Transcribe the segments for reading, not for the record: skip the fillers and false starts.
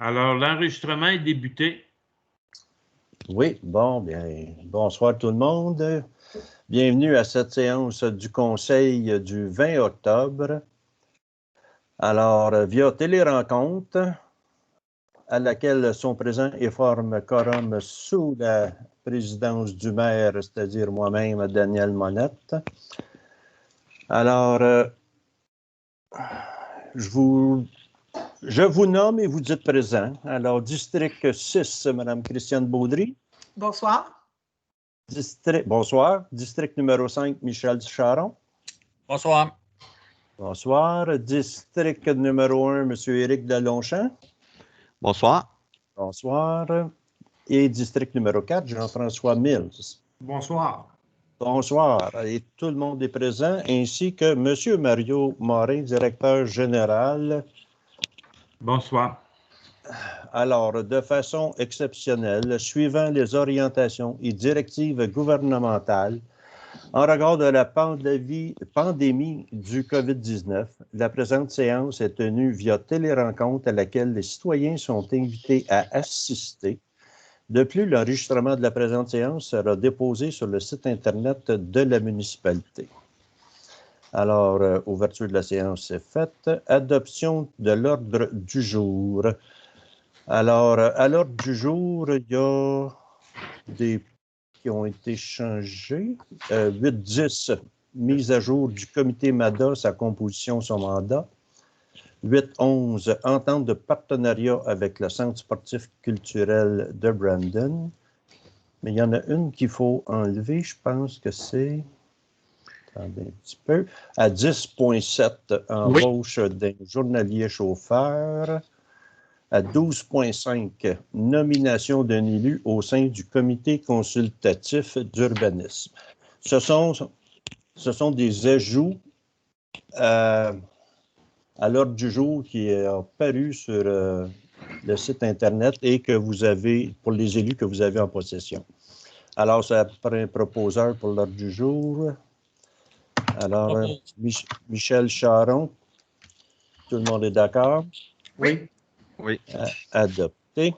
Alors, l'enregistrement est débuté. Oui, bon, bien, bonsoir tout le monde. Bienvenue à cette séance du Conseil du 20 octobre. Alors, via télérencontre, à laquelle sont présents et forment quorum sous la présidence du maire, c'est-à-dire moi-même, Daniel Monette. Alors, je vous nomme et vous dites présent. Alors, district 6, Mme Christiane Baudry. Bonsoir. Bonsoir. District numéro 5, Michel Charon. Bonsoir. Bonsoir. District numéro 1, M. Éric Delonchamp. Bonsoir. Bonsoir. Et district numéro 4, Jean-François Mills. Bonsoir. Bonsoir. Et tout le monde est présent, ainsi que M. Mario Morin, directeur général. Bonsoir. Alors, de façon exceptionnelle, suivant les orientations et directives gouvernementales, en regard de la pandémie du COVID-19, la présente séance est tenue via télérencontre à laquelle les citoyens sont invités à assister. De plus, l'enregistrement de la présente séance sera déposé sur le site Internet de la municipalité. Alors, ouverture de la séance est faite. Adoption de l'ordre du jour. Alors, à l'ordre du jour, il y a des qui ont été changés. 8-10, mise à jour du comité MADA, sa composition, son mandat. 8-11, entente de partenariat avec le Centre sportif culturel de Brandon. Mais il y en a une qu'il faut enlever, je pense que c'est... Attendez un petit peu. À 10.7, embauche d'un journalier chauffeur. À 12.5, nomination d'un élu au sein du comité consultatif d'urbanisme. Ce sont des ajouts à l'ordre du jour qui est paru sur le site Internet et que vous avez, pour les élus que vous avez en possession. Alors, ça prend un proposeur pour l'ordre du jour. Alors, Michel Charon, tout le monde est d'accord? Oui. Oui. Adopté.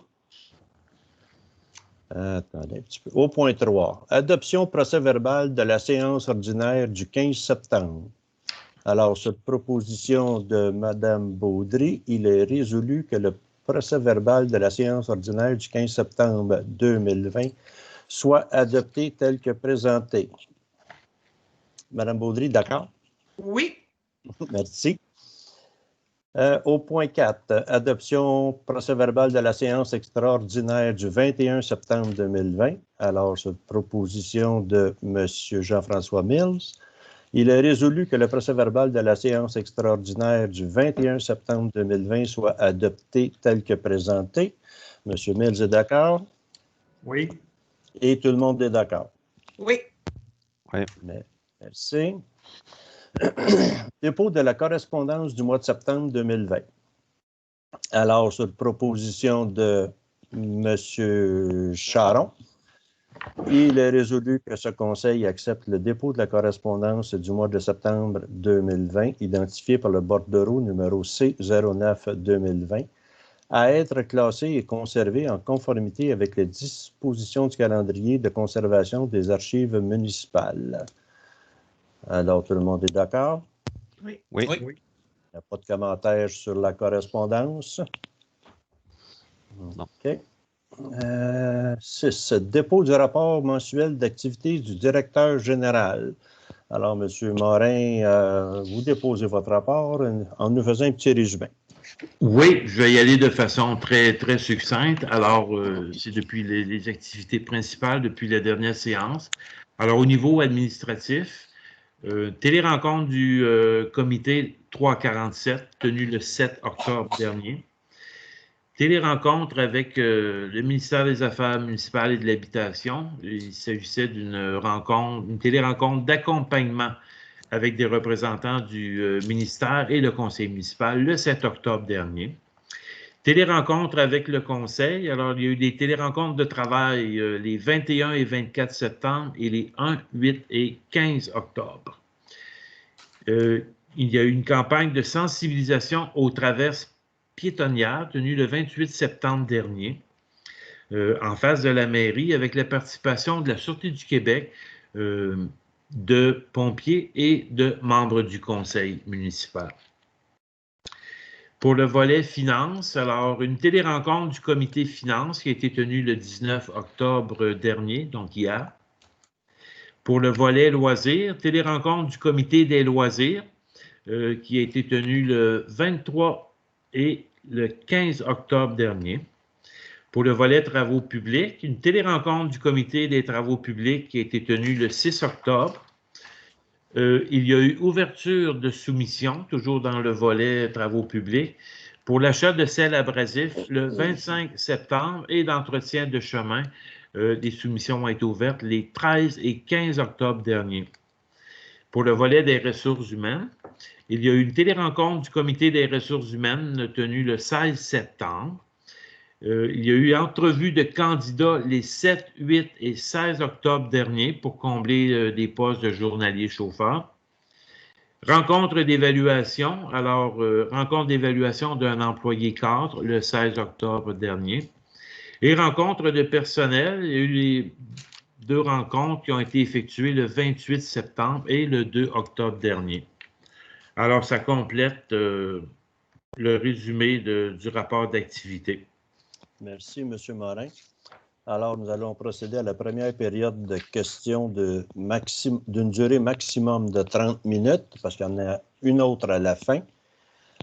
Attendez un petit peu. Au point 3, adoption procès-verbal de la séance ordinaire du 15 septembre. Alors, cette proposition de Mme Baudry, il est résolu que le procès-verbal de la séance ordinaire du 15 septembre 2020 soit adopté tel que présenté. Mme Baudry, d'accord? Oui. Merci. Au point 4, adoption procès-verbal de la séance extraordinaire du 21 septembre 2020. Alors, cette proposition de M. Jean-François Mills. Il est résolu que le procès-verbal de la séance extraordinaire du 21 septembre 2020 soit adopté tel que présenté. M. Mills est d'accord? Oui. Et tout le monde est d'accord? Oui. Oui. Merci. Dépôt de la correspondance du mois de septembre 2020. Alors, sur proposition de M. Charon, il est résolu que ce conseil accepte le dépôt de la correspondance du mois de septembre 2020, identifié par le bordereau numéro C09-2020, à être classé et conservé en conformité avec les dispositions du calendrier de conservation des archives municipales. Alors, tout le monde est d'accord? Oui. Oui. Oui. Il n'y a pas de commentaires sur la correspondance? Non. OK. 6. Dépôt du rapport mensuel d'activité du directeur général. Alors, M. Morin, vous déposez votre rapport en nous faisant un petit résumé. Oui, je vais y aller de façon très, très succincte. Alors, c'est depuis les activités principales, depuis la dernière séance. Alors, au niveau administratif, télérencontre du comité 347, tenu le 7 octobre dernier. Télérencontre avec le ministère des Affaires municipales et de l'Habitation. Il s'agissait d'une rencontre, une télérencontre d'accompagnement avec des représentants du ministère et le conseil municipal le 7 octobre dernier. Télérencontre avec le conseil. Alors, il y a eu des télérencontres de travail les 21 et 24 septembre et les 1, 8 et 15 octobre. Il y a eu une campagne de sensibilisation aux traverses piétonnière tenue le 28 septembre dernier en face de la mairie avec la participation de la Sûreté du Québec, de pompiers et de membres du conseil municipal. Pour le volet finances, alors une télérencontre du comité finances qui a été tenue le 19 octobre dernier, donc hier. Pour le volet loisirs, télérencontre du comité des loisirs qui a été tenue le 23 et le 15 octobre dernier. Pour le volet travaux publics, une télérencontre du comité des travaux publics qui a été tenue le 6 octobre. Il y a eu ouverture de soumission, toujours dans le volet travaux publics, pour l'achat de sel abrasif le 25 septembre et d'entretien de chemin. Les soumissions ont été ouvertes les 13 et 15 octobre dernier. Pour le volet des ressources humaines, il y a eu une télérencontre du comité des ressources humaines tenue le 16 septembre. Il y a eu entrevue de candidats les 7, 8 et 16 octobre dernier pour combler des postes de journaliers chauffeurs. Rencontre d'évaluation, alors rencontre d'évaluation d'un employé cadre le 16 octobre dernier. Et rencontre de personnel, il y a eu les 2 rencontres qui ont été effectuées le 28 septembre et le 2 octobre dernier. Alors, ça complète le résumé du rapport d'activité. Merci, M. Morin. Alors, nous allons procéder à la première période de questions d'une durée maximum de 30 minutes, parce qu'il y en a une autre à la fin.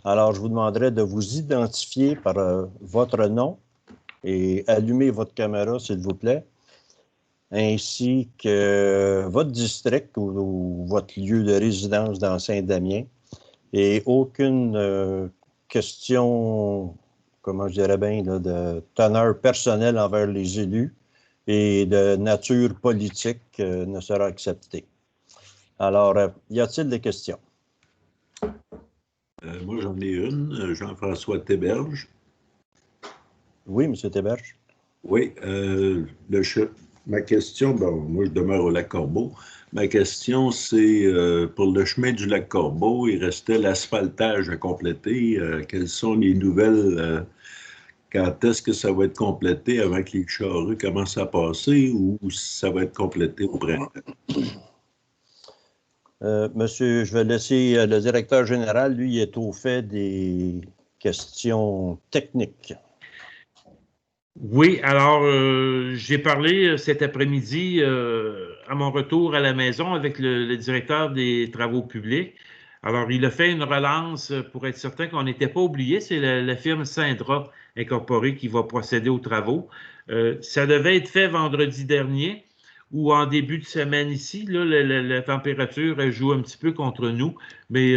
Alors, je vous demanderai de vous identifier par votre nom et allumer votre caméra, s'il vous plaît, ainsi que votre district ou votre lieu de résidence dans Saint-Damien. Et aucune question, comment je dirais bien, là, de teneur personnelle envers les élus et de nature politique ne sera acceptée. Alors, y a-t-il des questions? Moi, j'en ai une. Jean-François Théberge. Oui, M. Théberge. Oui. Ma question, bon, moi, je demeure au Lac-Corbeau. Ma question, c'est pour le chemin du Lac-Corbeau, il restait l'asphaltage à compléter. Quelles sont les nouvelles? Quand est-ce que ça va être complété avant que les charrues commencent à passer ou ça va être complété au printemps? Monsieur, je vais laisser le directeur général, lui, il est au fait des questions techniques. Oui, alors j'ai parlé cet après-midi à mon retour à la maison avec le directeur des travaux publics. Alors, il a fait une relance pour être certain qu'on n'était pas oublié. C'est la firme Syndra Incorporée qui va procéder aux travaux. Ça devait être fait vendredi dernier ou en début de semaine ici. Là, la température elle joue un petit peu contre nous, mais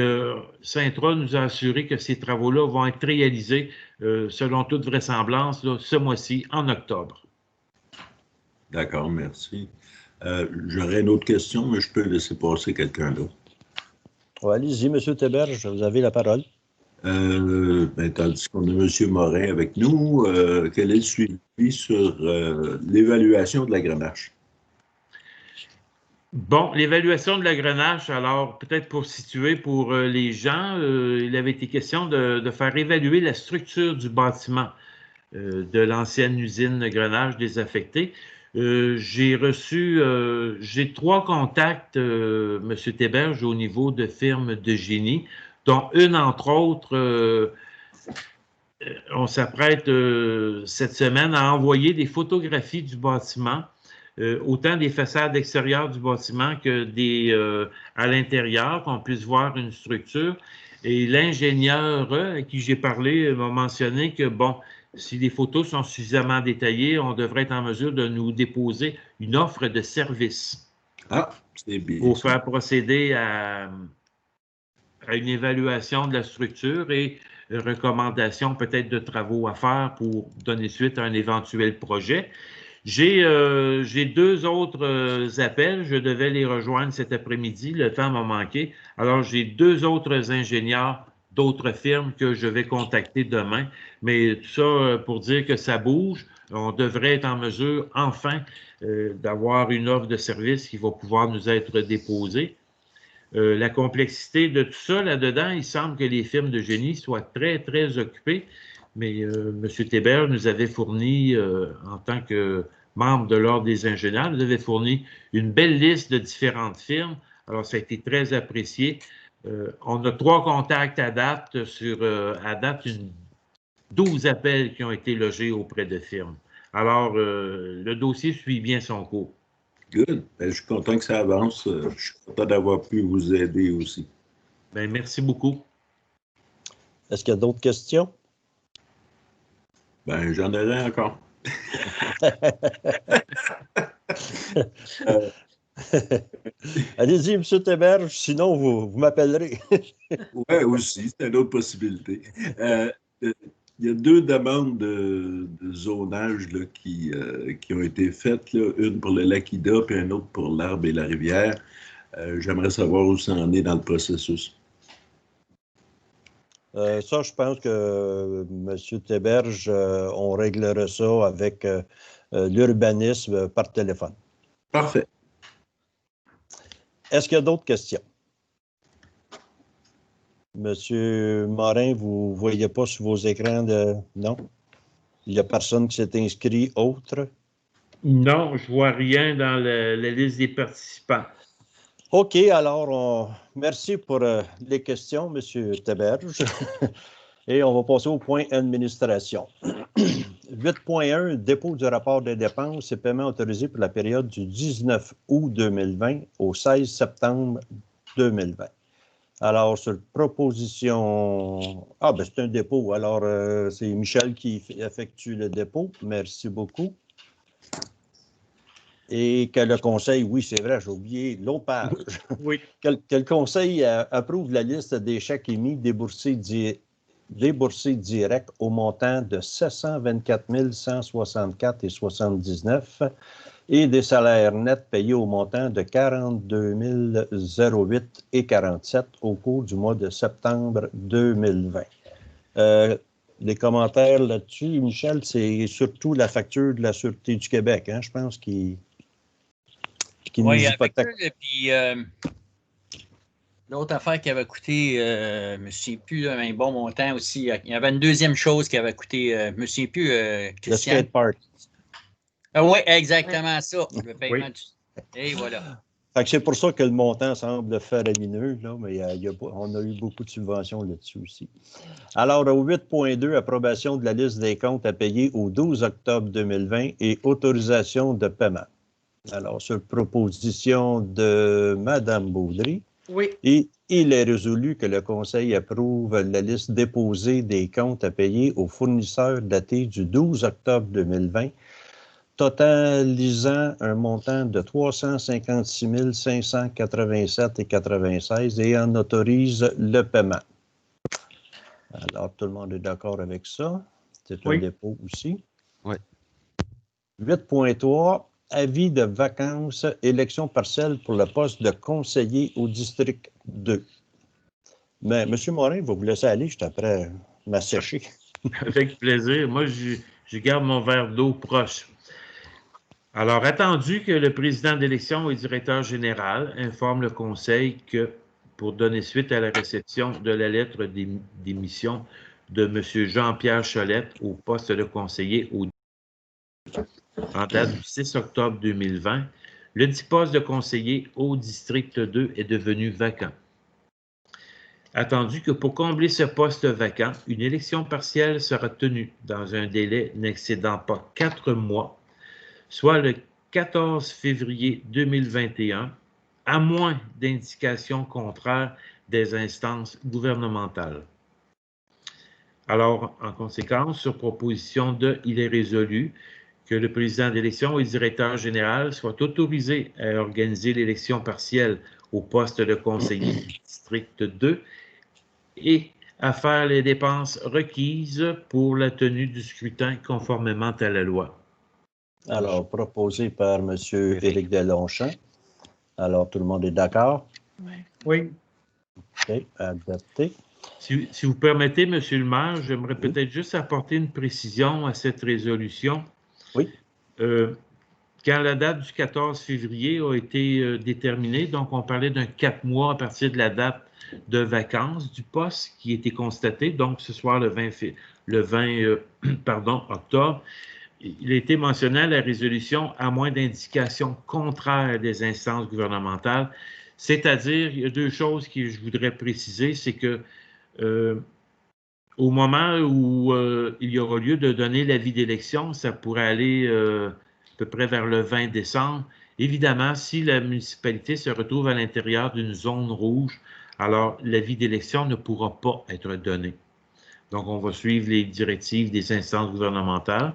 Syndra nous a assuré que ces travaux-là vont être réalisés selon toute vraisemblance, là, ce mois-ci, en octobre. D'accord, merci. J'aurais une autre question, mais je peux laisser passer quelqu'un d'autre. Allez-y, M. Théberge, vous avez la parole. Tandis qu'on a M. Morin avec nous, quel est le suivi sur l'évaluation de la grenache? Bon, l'évaluation de la grenache, alors peut-être pour situer pour les gens, il avait été question de faire évaluer la structure du bâtiment de l'ancienne usine de grenache désaffectée. J'ai 3 contacts, M. Théberge, au niveau de firmes de génie, dont une, entre autres, on s'apprête cette semaine à envoyer des photographies du bâtiment, autant des façades extérieures du bâtiment que à l'intérieur, qu'on puisse voir une structure. Et l'ingénieur à qui j'ai parlé m'a mentionné que, bon, si les photos sont suffisamment détaillées, on devrait être en mesure de nous déposer une offre de service. Ah, c'est bien. Pour faire procéder à une évaluation de la structure et recommandations peut-être de travaux à faire pour donner suite à un éventuel projet. J'ai 2 autres appels. Je devais les rejoindre cet après-midi. Le temps m'a manqué. Alors, j'ai 2 autres ingénieurs d'autres firmes que je vais contacter demain. Mais tout ça pour dire que ça bouge. On devrait être en mesure, enfin, d'avoir une offre de service qui va pouvoir nous être déposée. La complexité de tout ça là-dedans, il semble que les firmes de génie soient très, très occupées, mais M. Théberge nous avait fourni, en tant que membre de l'Ordre des ingénieurs, nous avait fourni une belle liste de différentes firmes. Alors, ça a été très apprécié. On a 3 contacts à date, à date, 12 appels qui ont été logés auprès de firmes. Alors, le dossier suit bien son cours. Good. Ben, je suis content que ça avance. Je suis content d'avoir pu vous aider aussi. Bien, merci beaucoup. Est-ce qu'il y a d'autres questions? Ben, j'en aurai encore. Allez-y, M. Théberge, sinon vous m'appellerez. Oui, aussi, c'est une autre possibilité. Il y a 2 demandes de zonage là, qui ont été faites, là, une pour le lac Ida et une autre pour l'Arbre et la rivière. J'aimerais savoir où ça en est dans le processus. Ça, je pense que M. Théberge, on réglera ça avec l'urbanisme par téléphone. Parfait. Est-ce qu'il y a d'autres questions? Monsieur Morin, vous ne voyez pas sur vos écrans de... Non? Il n'y a personne qui s'est inscrit autre? Non, je ne vois rien dans la liste des participants. OK, alors, merci pour les questions, M. Théberge. Et on va passer au point administration. 8.1, dépôt du rapport des dépenses et paiements autorisés pour la période du 19 août 2020 au 16 septembre 2020. Alors, sur proposition... Ah, ben c'est un dépôt. Alors, c'est Michel qui effectue le dépôt. Merci beaucoup. Et que le conseil, oui, c'est vrai, j'ai oublié l'autre page. Oui. Que le conseil approuve la liste des chèques émis déboursés directs au montant de 724 164,79 et des salaires nets payés au montant de 42 008,47 au cours du mois de septembre 2020. Les commentaires là-dessus, Michel, c'est surtout la facture de la Sûreté du Québec, hein, je pense, qui nous hypothèque. Et puis, l'autre affaire qui avait coûté, je ne me souviens plus, un bon montant aussi. Il y avait une deuxième chose qui avait coûté, je ne me souviens plus, Christian. Le skate park. Oui, exactement ça. Le paiement Et voilà. Fait que c'est pour ça que le montant semble faramineux, là, mais on a eu beaucoup de subventions là-dessus aussi. Alors, au 8.2, approbation de la liste des comptes à payer au 12 octobre 2020 et autorisation de paiement. Alors, sur proposition de Mme Baudry, Oui. et il est résolu que le Conseil approuve la liste déposée des comptes à payer aux fournisseurs datés du 12 octobre 2020, totalisant un montant de 356 587,96 et en autorise le paiement. Alors, tout le monde est d'accord avec ça. C'est un dépôt aussi. Oui. 8.3, avis de vacances, élection partielle pour le poste de conseiller au district 2. Mais M. Morin va vous laisser aller, je suis après m'assécher. Avec plaisir. Moi, je garde mon verre d'eau proche. Alors, attendu que le président d'élection et directeur général informe le Conseil que, pour donner suite à la réception de la lettre d'émission de M. Jean-Pierre Cholette au poste de conseiller en date du 6 octobre 2020, le dit poste de conseiller au district 2 est devenu vacant. Attendu que pour combler ce poste vacant, une élection partielle sera tenue dans un délai n'excédant pas 4 mois, soit le 14 février 2021, à moins d'indications contraires des instances gouvernementales. Alors, en conséquence, sur proposition de, il est résolu que le président d'élection et le directeur général soient autorisés à organiser l'élection partielle au poste de conseiller du district 2 et à faire les dépenses requises pour la tenue du scrutin conformément à la loi. Alors, proposé par M. Éric Delonchamp. Alors, tout le monde est d'accord? Oui. OK, adopté. Si vous permettez, M. le maire, j'aimerais peut-être juste apporter une précision à cette résolution. Oui. quand la date du 14 février a été déterminée, donc on parlait d'un 4 mois à partir de la date de vacances du poste qui était constatée, donc ce soir le 20 octobre, il a été mentionné à la résolution à moins d'indications contraires des instances gouvernementales, c'est-à-dire, il y a deux choses que je voudrais préciser, c'est que au moment où il y aura lieu de donner l'avis d'élection, ça pourrait aller à peu près vers le 20 décembre. Évidemment, si la municipalité se retrouve à l'intérieur d'une zone rouge, alors l'avis d'élection ne pourra pas être donné. Donc, on va suivre les directives des instances gouvernementales.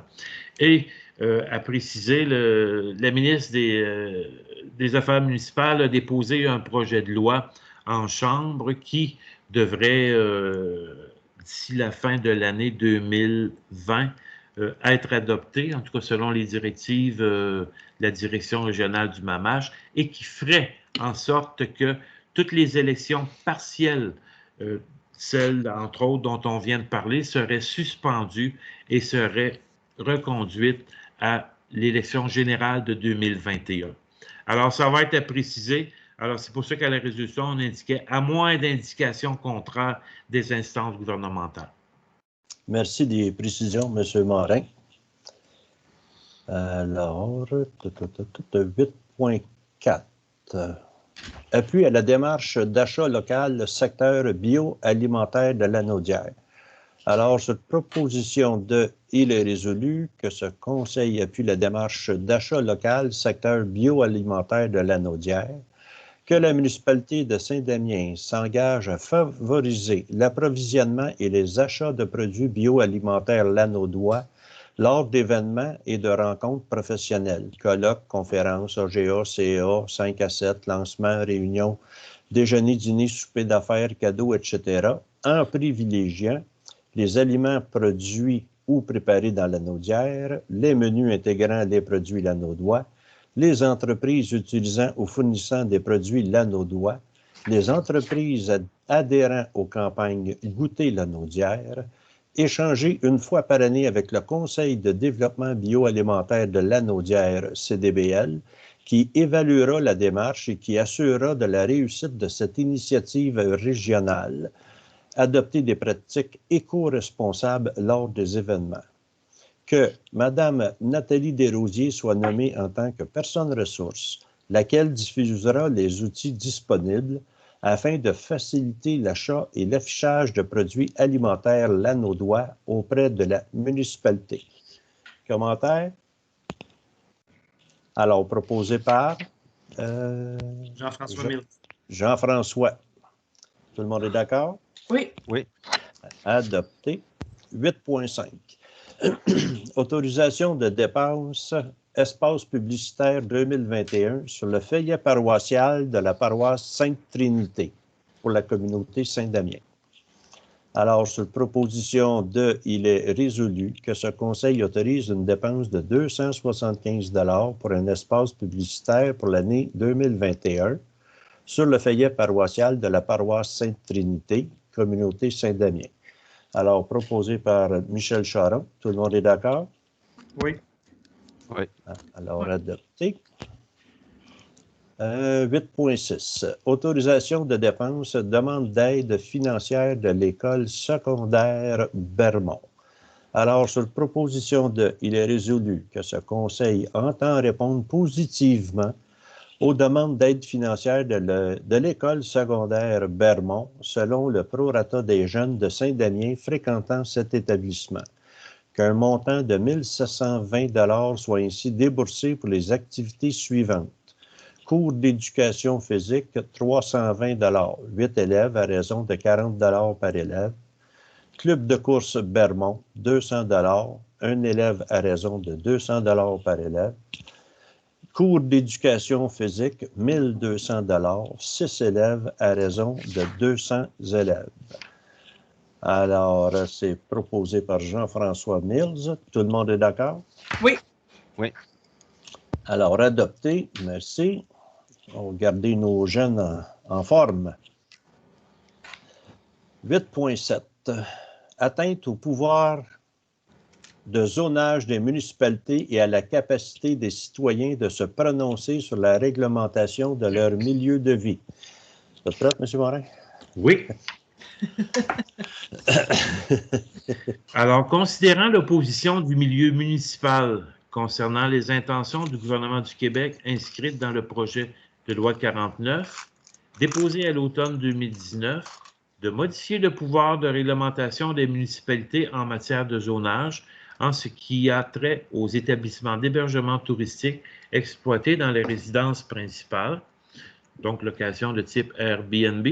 Et à préciser, la ministre des Affaires municipales a déposé un projet de loi en Chambre qui devrait, d'ici la fin de l'année 2020, être adopté, en tout cas selon les directives de la direction régionale du MAMACH, et qui ferait en sorte que toutes les élections partielles, celles, entre autres, dont on vient de parler, seraient suspendues et seraient reconduites à l'élection générale de 2021. Alors, ça va être à préciser. Alors, c'est pour ça qu'à la résolution, on indiquait à moins d'indications contraires des instances gouvernementales. Merci des précisions, M. Morin. Alors, 8.4. Appui à la démarche d'achat local secteur bioalimentaire de Lanaudière. Alors, cette proposition de « Il est résolu que ce conseil appuie la démarche d'achat local secteur bioalimentaire de Lanaudière, que la municipalité de Saint-Damien s'engage à favoriser l'approvisionnement et les achats de produits bioalimentaires lanaudois lors d'événements et de rencontres professionnelles, colloques, conférences, AGA, CA, 5 à 7, lancements, réunions, déjeuners, dîners, soupers d'affaires, cadeaux, etc., en privilégiant les aliments produits ou préparés dans Lanaudière, les menus intégrant des produits lanaudois, les entreprises utilisant ou fournissant des produits lanaudois, les entreprises adhérant aux campagnes Goûter Lanaudière, échanger une fois par année avec le Conseil de développement bioalimentaire de Lanaudière, CDBL, qui évaluera la démarche et qui assurera de la réussite de cette initiative régionale, adopter des pratiques éco-responsables lors des événements. Que Mme Nathalie Desrosiers soit nommée en tant que personne ressource, laquelle diffusera les outils disponibles afin de faciliter l'achat et l'affichage de produits alimentaires lanaudois auprès de la municipalité. Commentaire? Alors, proposé par Jean-François Mills. Jean-François. Tout le monde est d'accord? Oui. Oui. Adopté. 8.5. Autorisation de dépenses, espace publicitaire 2021 sur le feuillet paroissial de la paroisse Sainte-Trinité pour la communauté Saint-Damien. Alors, sur proposition de, il est résolu que ce conseil autorise une dépense de 275 $ pour un espace publicitaire pour l'année 2021 sur le feuillet paroissial de la paroisse Sainte-Trinité, communauté Saint-Damien. Alors, proposé par Michel Charon. Tout le monde est d'accord? Oui. Oui. Alors, adopté. 8.6. Autorisation de dépenses, demande d'aide financière de l'école secondaire Bermond. Alors, sur proposition de, il est résolu que ce conseil entend répondre positivement aux demandes d'aide financière de l'école secondaire Bermond, selon le prorata des jeunes de Saint-Damien fréquentant cet établissement. Qu'un montant de 1 720 $ soit ainsi déboursé pour les activités suivantes. Cours d'éducation physique, 320 $, 8 élèves à raison de 40 $ par élève. Club de course Bermond, 200 $, un élève à raison de 200 $ par élève. Cours d'éducation physique, 1 200 $, 6 élèves à raison de 200 élèves. Alors, c'est proposé par Jean-François Mills. Tout le monde est d'accord? Oui. Oui. Alors, adopté. Merci. On va garder nos jeunes en forme. 8.7. Atteinte au pouvoir de zonage des municipalités et à la capacité des citoyens de se prononcer sur la réglementation de leur milieu de vie. Vous êtes prêt, M. Morin? Oui. Alors, considérant l'opposition du milieu municipal concernant les intentions du gouvernement du Québec inscrites dans le projet de loi 49, déposé à l'automne 2019, de modifier le pouvoir de réglementation des municipalités en matière de zonage en ce qui a trait aux établissements d'hébergement touristique exploités dans les résidences principales, donc location de type Airbnb.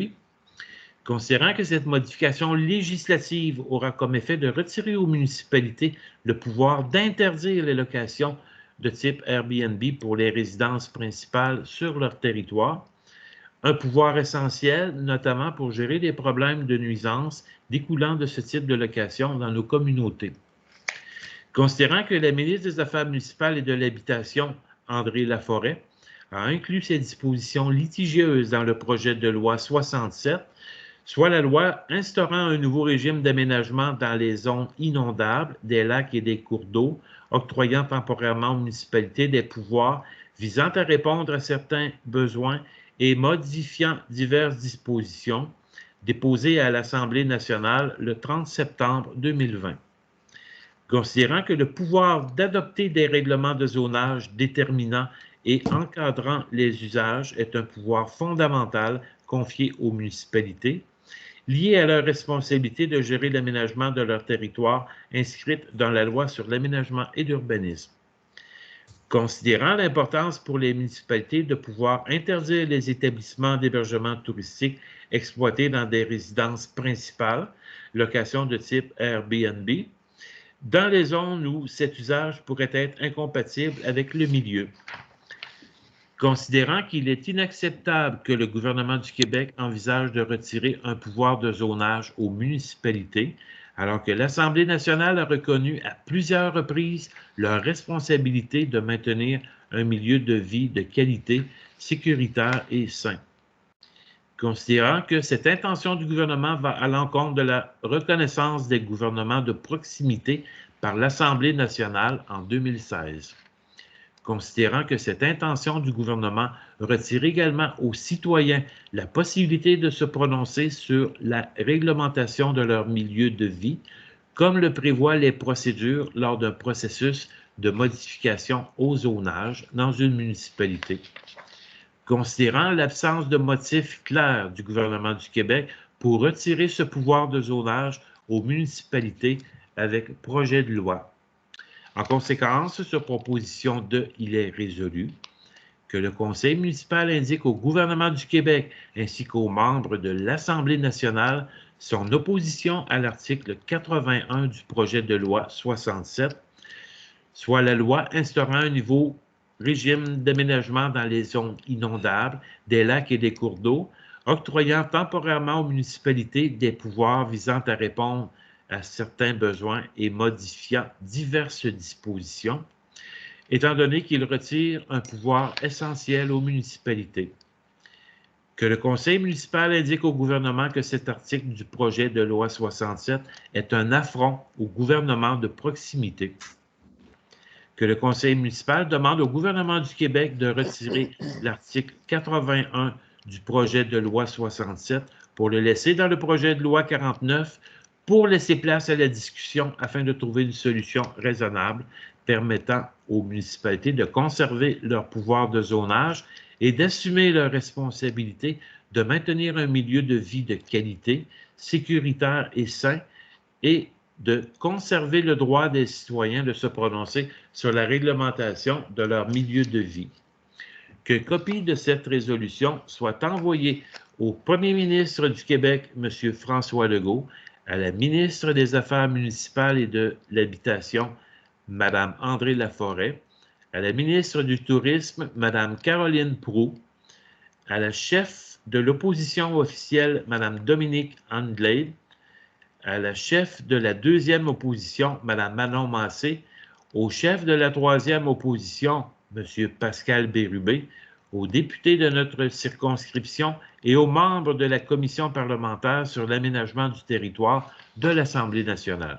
Considérant que cette modification législative aura comme effet de retirer aux municipalités le pouvoir d'interdire les locations de type Airbnb pour les résidences principales sur leur territoire, un pouvoir essentiel, notamment pour gérer les problèmes de nuisance découlant de ce type de location dans nos communautés. Considérant que la ministre des Affaires municipales et de l'Habitation, André Laforêt, a inclus ces dispositions litigieuses dans le projet de loi 67, soit la loi instaurant un nouveau régime d'aménagement dans les zones inondables, des lacs et des cours d'eau, octroyant temporairement aux municipalités des pouvoirs visant à répondre à certains besoins et modifiant diverses dispositions, déposées à l'Assemblée nationale le 30 septembre 2020. Considérant que le pouvoir d'adopter des règlements de zonage déterminant et encadrant les usages est un pouvoir fondamental confié aux municipalités, lié à leur responsabilité de gérer l'aménagement de leur territoire inscrite dans la loi sur l'aménagement et l'urbanisme. Considérant l'importance pour les municipalités de pouvoir interdire les établissements d'hébergement touristique exploités dans des résidences principales, location de type Airbnb, dans les zones où cet usage pourrait être incompatible avec le milieu. Considérant qu'il est inacceptable que le gouvernement du Québec envisage de retirer un pouvoir de zonage aux municipalités, alors que l'Assemblée nationale a reconnu à plusieurs reprises leur responsabilité de maintenir un milieu de vie de qualité, sécuritaire et sain. Considérant que cette intention du gouvernement va à l'encontre de la reconnaissance des gouvernements de proximité par l'Assemblée nationale en 2016. Considérant que cette intention du gouvernement retire également aux citoyens la possibilité de se prononcer sur la réglementation de leur milieu de vie, comme le prévoient les procédures lors d'un processus de modification au zonage dans une municipalité. Considérant l'absence de motifs clairs du gouvernement du Québec pour retirer ce pouvoir de zonage aux municipalités avec projet de loi. En conséquence, sur proposition de, il est résolu que le Conseil municipal indique au gouvernement du Québec ainsi qu'aux membres de l'Assemblée nationale son opposition à l'article 81 du projet de loi 67, soit la loi instaurant un nouveau régime d'aménagement dans les zones inondables, des lacs et des cours d'eau, octroyant temporairement aux municipalités des pouvoirs visant à répondre à certains besoins et modifiant diverses dispositions, étant donné qu'il retire un pouvoir essentiel aux municipalités. Que le Conseil municipal indique au gouvernement que cet article du projet de loi 67 est un affront au gouvernement de proximité. Que le Conseil municipal demande au gouvernement du Québec de retirer l'article 81 du projet de loi 67 pour le laisser dans le projet de loi 49 pour laisser place à la discussion afin de trouver une solution raisonnable permettant aux municipalités de conserver leur pouvoir de zonage et d'assumer leur responsabilité de maintenir un milieu de vie de qualité, sécuritaire et sain, et de conserver le droit des citoyens de se prononcer sur la réglementation de leur milieu de vie. Que copie de cette résolution soit envoyée au Premier ministre du Québec, M. François Legault, à la ministre des Affaires municipales et de l'Habitation, Mme André Laforêt, à la ministre du Tourisme, Mme Caroline Proulx, à la chef de l'opposition officielle, Mme Dominique Anglade, à la chef de la deuxième opposition, Mme Manon Massé, au chef de la troisième opposition, M. Pascal Bérubé, aux députés de notre circonscription et aux membres de la commission parlementaire sur l'aménagement du territoire de l'Assemblée nationale.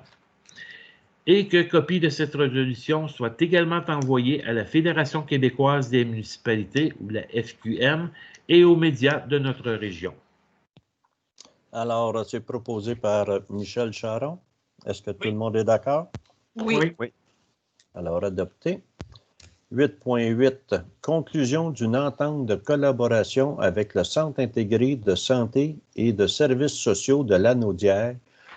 et que copie de cette résolution soit également envoyée à la Fédération québécoise des municipalités, ou la FQM, et aux médias de notre région. Alors, c'est proposé par Michel Charon. Est-ce que tout le monde est d'accord? Oui. Oui. Alors, adopté. 8.8. Conclusion d'une entente de collaboration avec le Centre intégré de santé et de services sociaux de Lanaudière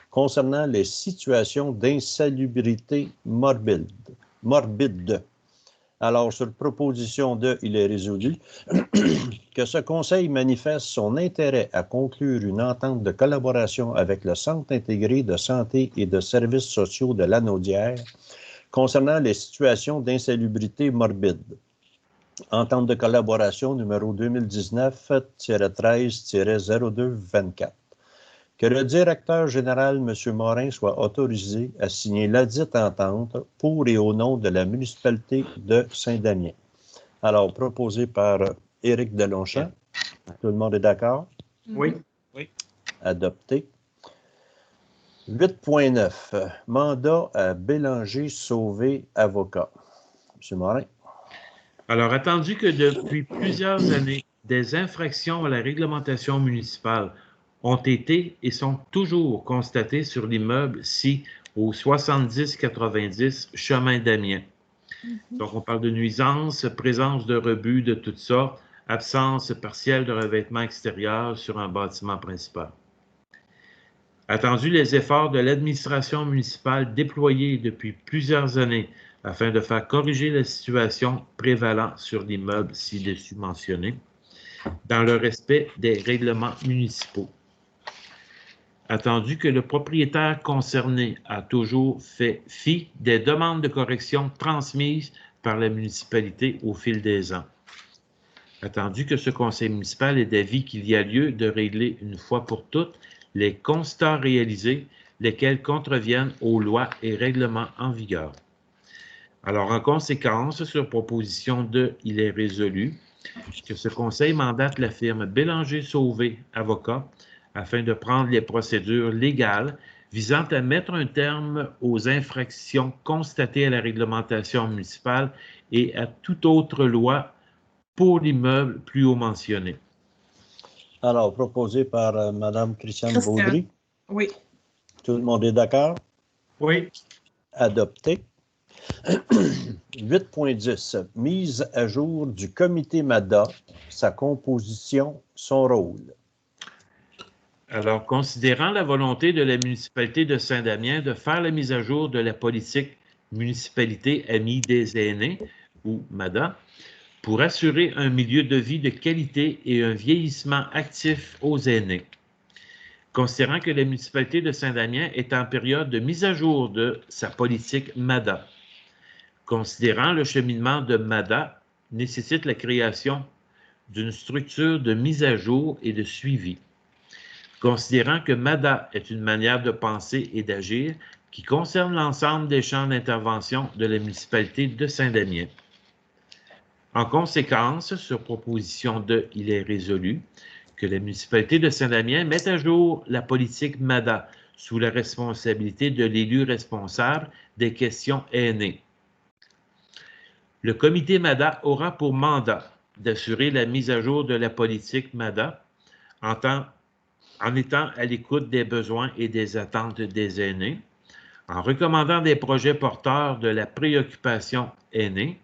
concernant les situations d'insalubrité morbide. Alors, sur proposition de, il est résolu que ce conseil manifeste son intérêt à conclure une entente de collaboration avec le Centre intégré de santé et de services sociaux de Lanaudière concernant les situations d'insalubrité morbide. Entente de collaboration numéro 2019-13-0224. Que le directeur général, M. Morin, soit autorisé à signer ladite entente pour et au nom de la municipalité de Saint-Damien. Alors, proposé par Éric Delonchamp. Tout le monde est d'accord? Oui. Adopté. 8.9. Mandat à Bélanger Sauvé, avocat. M. Morin. Alors, attendu que depuis plusieurs années, des infractions à la réglementation municipale ont été et sont toujours constatées sur l'immeuble-ci au 70-90 chemin d'Amiens. Donc, on parle de nuisances, présence de rebuts de toutes sortes, absence partielle de revêtement extérieur sur un bâtiment principal. Attendu les efforts de l'administration municipale déployés depuis plusieurs années afin de faire corriger la situation prévalant sur l'immeuble ci-dessus mentionné, dans le respect des règlements municipaux. Attendu que le propriétaire concerné a toujours fait fi des demandes de correction transmises par la municipalité au fil des ans. Attendu que ce conseil municipal est d'avis qu'il y a lieu de régler une fois pour toutes les constats réalisés, lesquels contreviennent aux lois et règlements en vigueur. Alors, en conséquence, sur proposition de, il est résolu que ce conseil mandate la firme Bélanger Sauvé, avocat, afin de prendre les procédures légales visant à mettre un terme aux infractions constatées à la réglementation municipale et à toute autre loi pour l'immeuble plus haut mentionné. Alors, proposé par Mme Christiane Baudry. Oui. Tout le monde est d'accord? Oui. Adopté. 8.10. Mise à jour du comité MADA, sa composition, son rôle. Alors, considérant la volonté de la municipalité de Saint-Damien de faire la mise à jour de la politique municipalité amie des aînés, ou MADA, pour assurer un milieu de vie de qualité et un vieillissement actif aux aînés. Considérant que la municipalité de Saint-Damien est en période de mise à jour de sa politique MADA. Considérant le cheminement de MADA nécessite la création d'une structure de mise à jour et de suivi. Considérant que MADA est une manière de penser et d'agir qui concerne l'ensemble des champs d'intervention de la municipalité de Saint-Damien. En conséquence, sur proposition de, il est résolu que la municipalité de Saint-Damien mette à jour la politique MADA sous la responsabilité de l'élu responsable des questions aînées. Le comité MADA aura pour mandat d'assurer la mise à jour de la politique MADA en étant à l'écoute des besoins et des attentes des aînés, en recommandant des projets porteurs de la préoccupation aînée,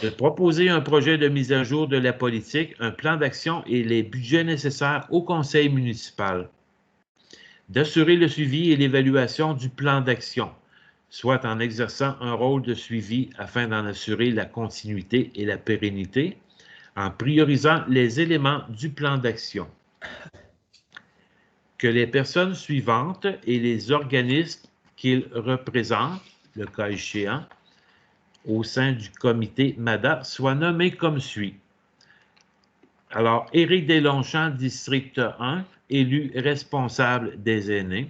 de proposer un projet de mise à jour de la politique, un plan d'action et les budgets nécessaires au conseil municipal, d'assurer le suivi et l'évaluation du plan d'action, soit en exerçant un rôle de suivi afin d'en assurer la continuité et la pérennité, en priorisant les éléments du plan d'action. Que les personnes suivantes et les organismes qu'ils représentent, le cas échéant, au sein du comité MADA, soient nommés comme suit. Alors, Éric Delonchamp, district 1, élu responsable des aînés.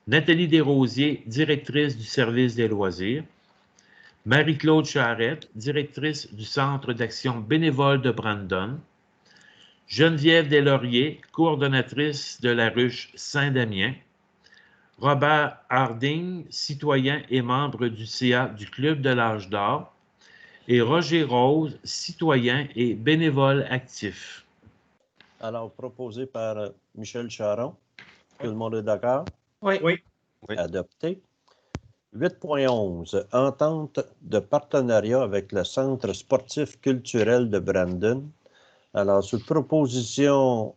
Nathalie Desrosiers, directrice du service des loisirs. Marie-Claude Charette, directrice du Centre d'action bénévole de Brandon. Geneviève Deslauriers, coordonnatrice de la ruche Saint-Damien. Robert Harding, citoyen et membre du CA du Club de l'Âge d'Or, et Roger Rose, citoyen et bénévole actif. Alors, proposé par Michel Charon. Tout le monde est d'accord? Oui. Oui. Adopté. 8.11. Entente de partenariat avec le Centre sportif culturel de Brandon. Alors, sur proposition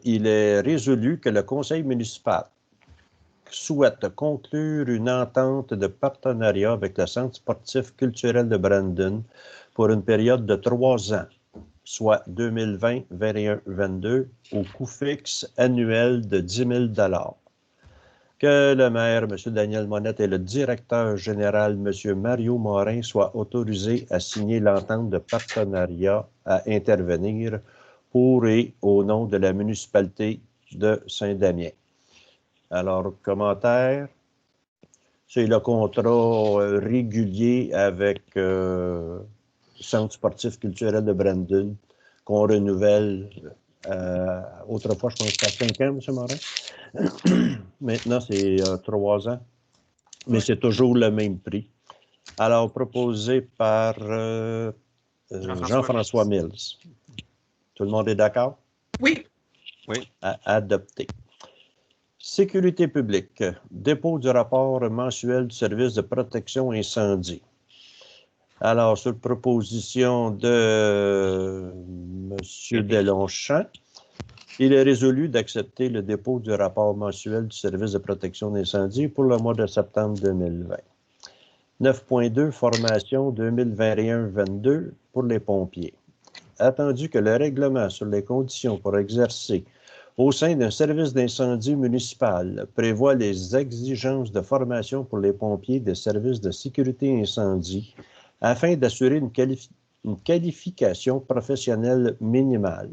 il est résolu que le conseil municipal souhaite conclure une entente de partenariat avec le Centre sportif culturel de Brandon pour une période de 3 ans, soit 2020, 2021, 2022, au coût fixe annuel de 10 000 que le maire, M. Daniel Monette, et le directeur général, M. Mario Morin, soient autorisés à signer l'entente de partenariat à intervenir pour et au nom de la municipalité de Saint-Damien. Alors, commentaire, c'est le contrat régulier avec le Centre sportif culturel de Brandon qu'on renouvelle. Autrefois, je pense que c'était 5 ans, M. Morin. Maintenant, c'est 3 ans. Mais c'est toujours le même prix. Alors, proposé par Jean-François Mills. Tout le monde est d'accord? Oui. Oui. Adopté. Sécurité publique. Dépôt du rapport mensuel du service de protection incendie. Alors, sur proposition de M. Delonchamp, il est résolu d'accepter le dépôt du rapport mensuel du service de protection d'incendie pour le mois de septembre 2020. 9.2, formation 2021-22 pour les pompiers. Attendu que le règlement sur les conditions pour exercer au sein d'un service d'incendie municipal prévoit les exigences de formation pour les pompiers des services de sécurité incendie afin d'assurer une qualification professionnelle minimale.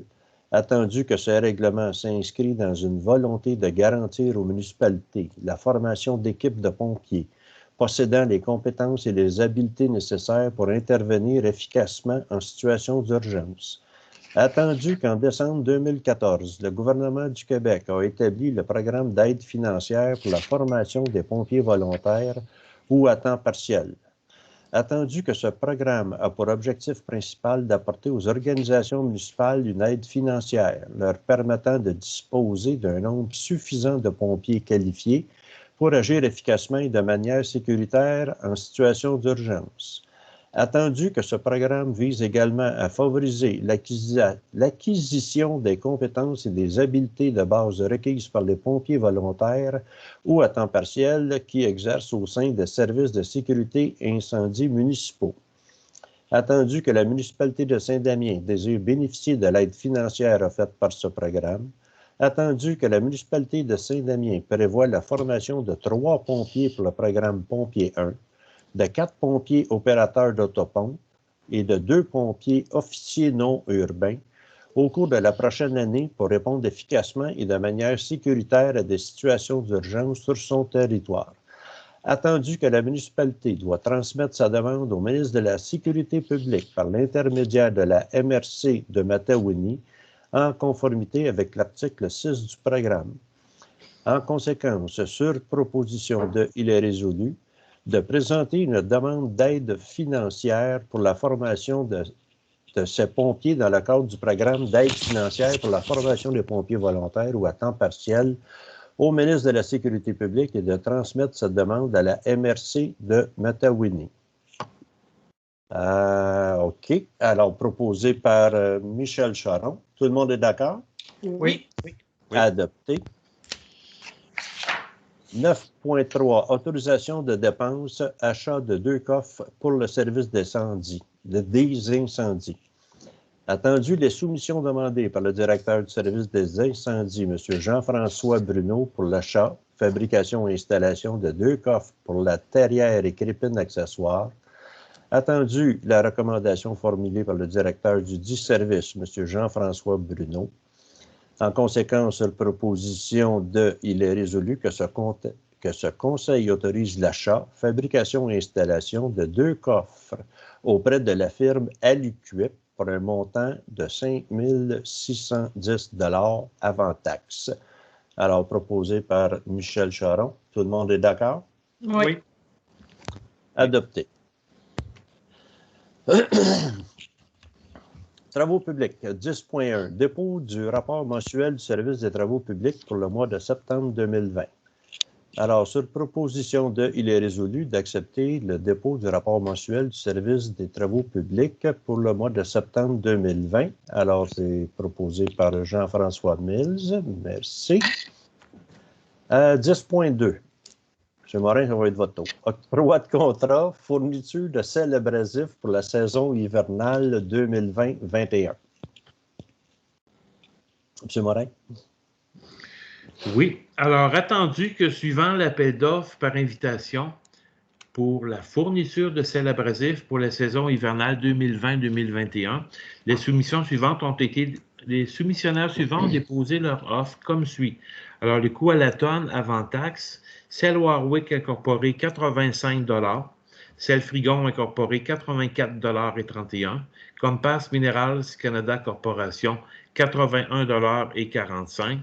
Attendu que ce règlement s'inscrit dans une volonté de garantir aux municipalités la formation d'équipes de pompiers possédant les compétences et les habiletés nécessaires pour intervenir efficacement en situation d'urgence. Attendu qu'en décembre 2014, le gouvernement du Québec a établi le programme d'aide financière pour la formation des pompiers volontaires ou à temps partiel. Attendu que ce programme a pour objectif principal d'apporter aux organisations municipales une aide financière leur permettant de disposer d'un nombre suffisant de pompiers qualifiés pour agir efficacement et de manière sécuritaire en situation d'urgence. Attendu que ce programme vise également à favoriser l'acquisition des compétences et des habiletés de base requises par les pompiers volontaires ou à temps partiel qui exercent au sein des services de sécurité et incendie municipaux. Attendu que la municipalité de Saint-Damien désire bénéficier de l'aide financière offerte par ce programme. Attendu que la municipalité de Saint-Damien prévoit la formation de 3 pompiers pour le programme Pompier 1, de 4 pompiers opérateurs d'autopompe et de 2 pompiers officiers non urbains au cours de la prochaine année pour répondre efficacement et de manière sécuritaire à des situations d'urgence sur son territoire. Attendu que la municipalité doit transmettre sa demande au ministre de la Sécurité publique par l'intermédiaire de la MRC de Matawini en conformité avec l'article 6 du programme. En conséquence, sur proposition de il est résolu de présenter une demande d'aide financière pour la formation de ces pompiers dans le cadre du programme d'aide financière pour la formation des pompiers volontaires ou à temps partiel au ministre de la Sécurité publique et de transmettre cette demande à la MRC de Matawini. OK. Alors, proposé par Michel Charon. Tout le monde est d'accord? Oui. Adopté. 9.3. Autorisation de dépenses, achat de 2 coffres pour le service d'incendie, des incendies. Attendu les soumissions demandées par le directeur du service des incendies, M. Jean-François Bruno, pour l'achat, fabrication et installation de 2 coffres pour la terrière et crépine accessoires. Attendu la recommandation formulée par le directeur du dit service, M. Jean-François Bruno. En conséquence, sur proposition de, il est résolu que ce conseil autorise l'achat, fabrication et installation de 2 coffres auprès de la firme Aluquip pour un montant de 5 610 $ avant taxe. Alors, proposé par Michel Charon. Tout le monde est d'accord? Oui. Adopté. Travaux publics, 10.1. Dépôt du rapport mensuel du service des travaux publics pour le mois de septembre 2020. Alors, sur proposition de, il est résolu d'accepter le dépôt du rapport mensuel du service des travaux publics pour le mois de septembre 2020. Alors, c'est proposé par Jean-François Mills. Merci. 10.2. M. Morin, ça va être votre tour. Octroi de contrat, fourniture de sel abrasif pour la saison hivernale 2020-21. M. Morin? Oui. Alors, attendu que suivant l'appel d'offres par invitation pour la fourniture de sel abrasif pour la saison hivernale 2020-2021, les soumissions suivantes ont été... Les soumissionnaires suivants ont déposé leur offre comme suit. Alors, le coût à la tonne avant taxe, sel Warwick incorporé 85 $, sel Frigon incorporé 84,31 $, Compass Minerals Canada Corporation 81,45 $,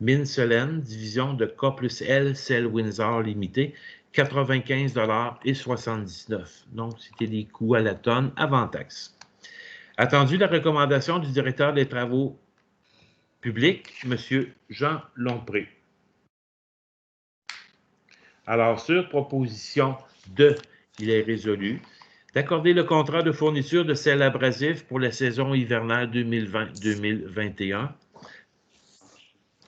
Mine Solène, division de K plus L, Sel Windsor Limité, 95,79 $. Donc, c'était des coûts à la tonne avant taxe. Attendu la recommandation du directeur des travaux publics, M. Jean Lompré. Alors, sur proposition de, il est résolu d'accorder le contrat de fourniture de sel abrasif pour la saison hivernale 2020-2021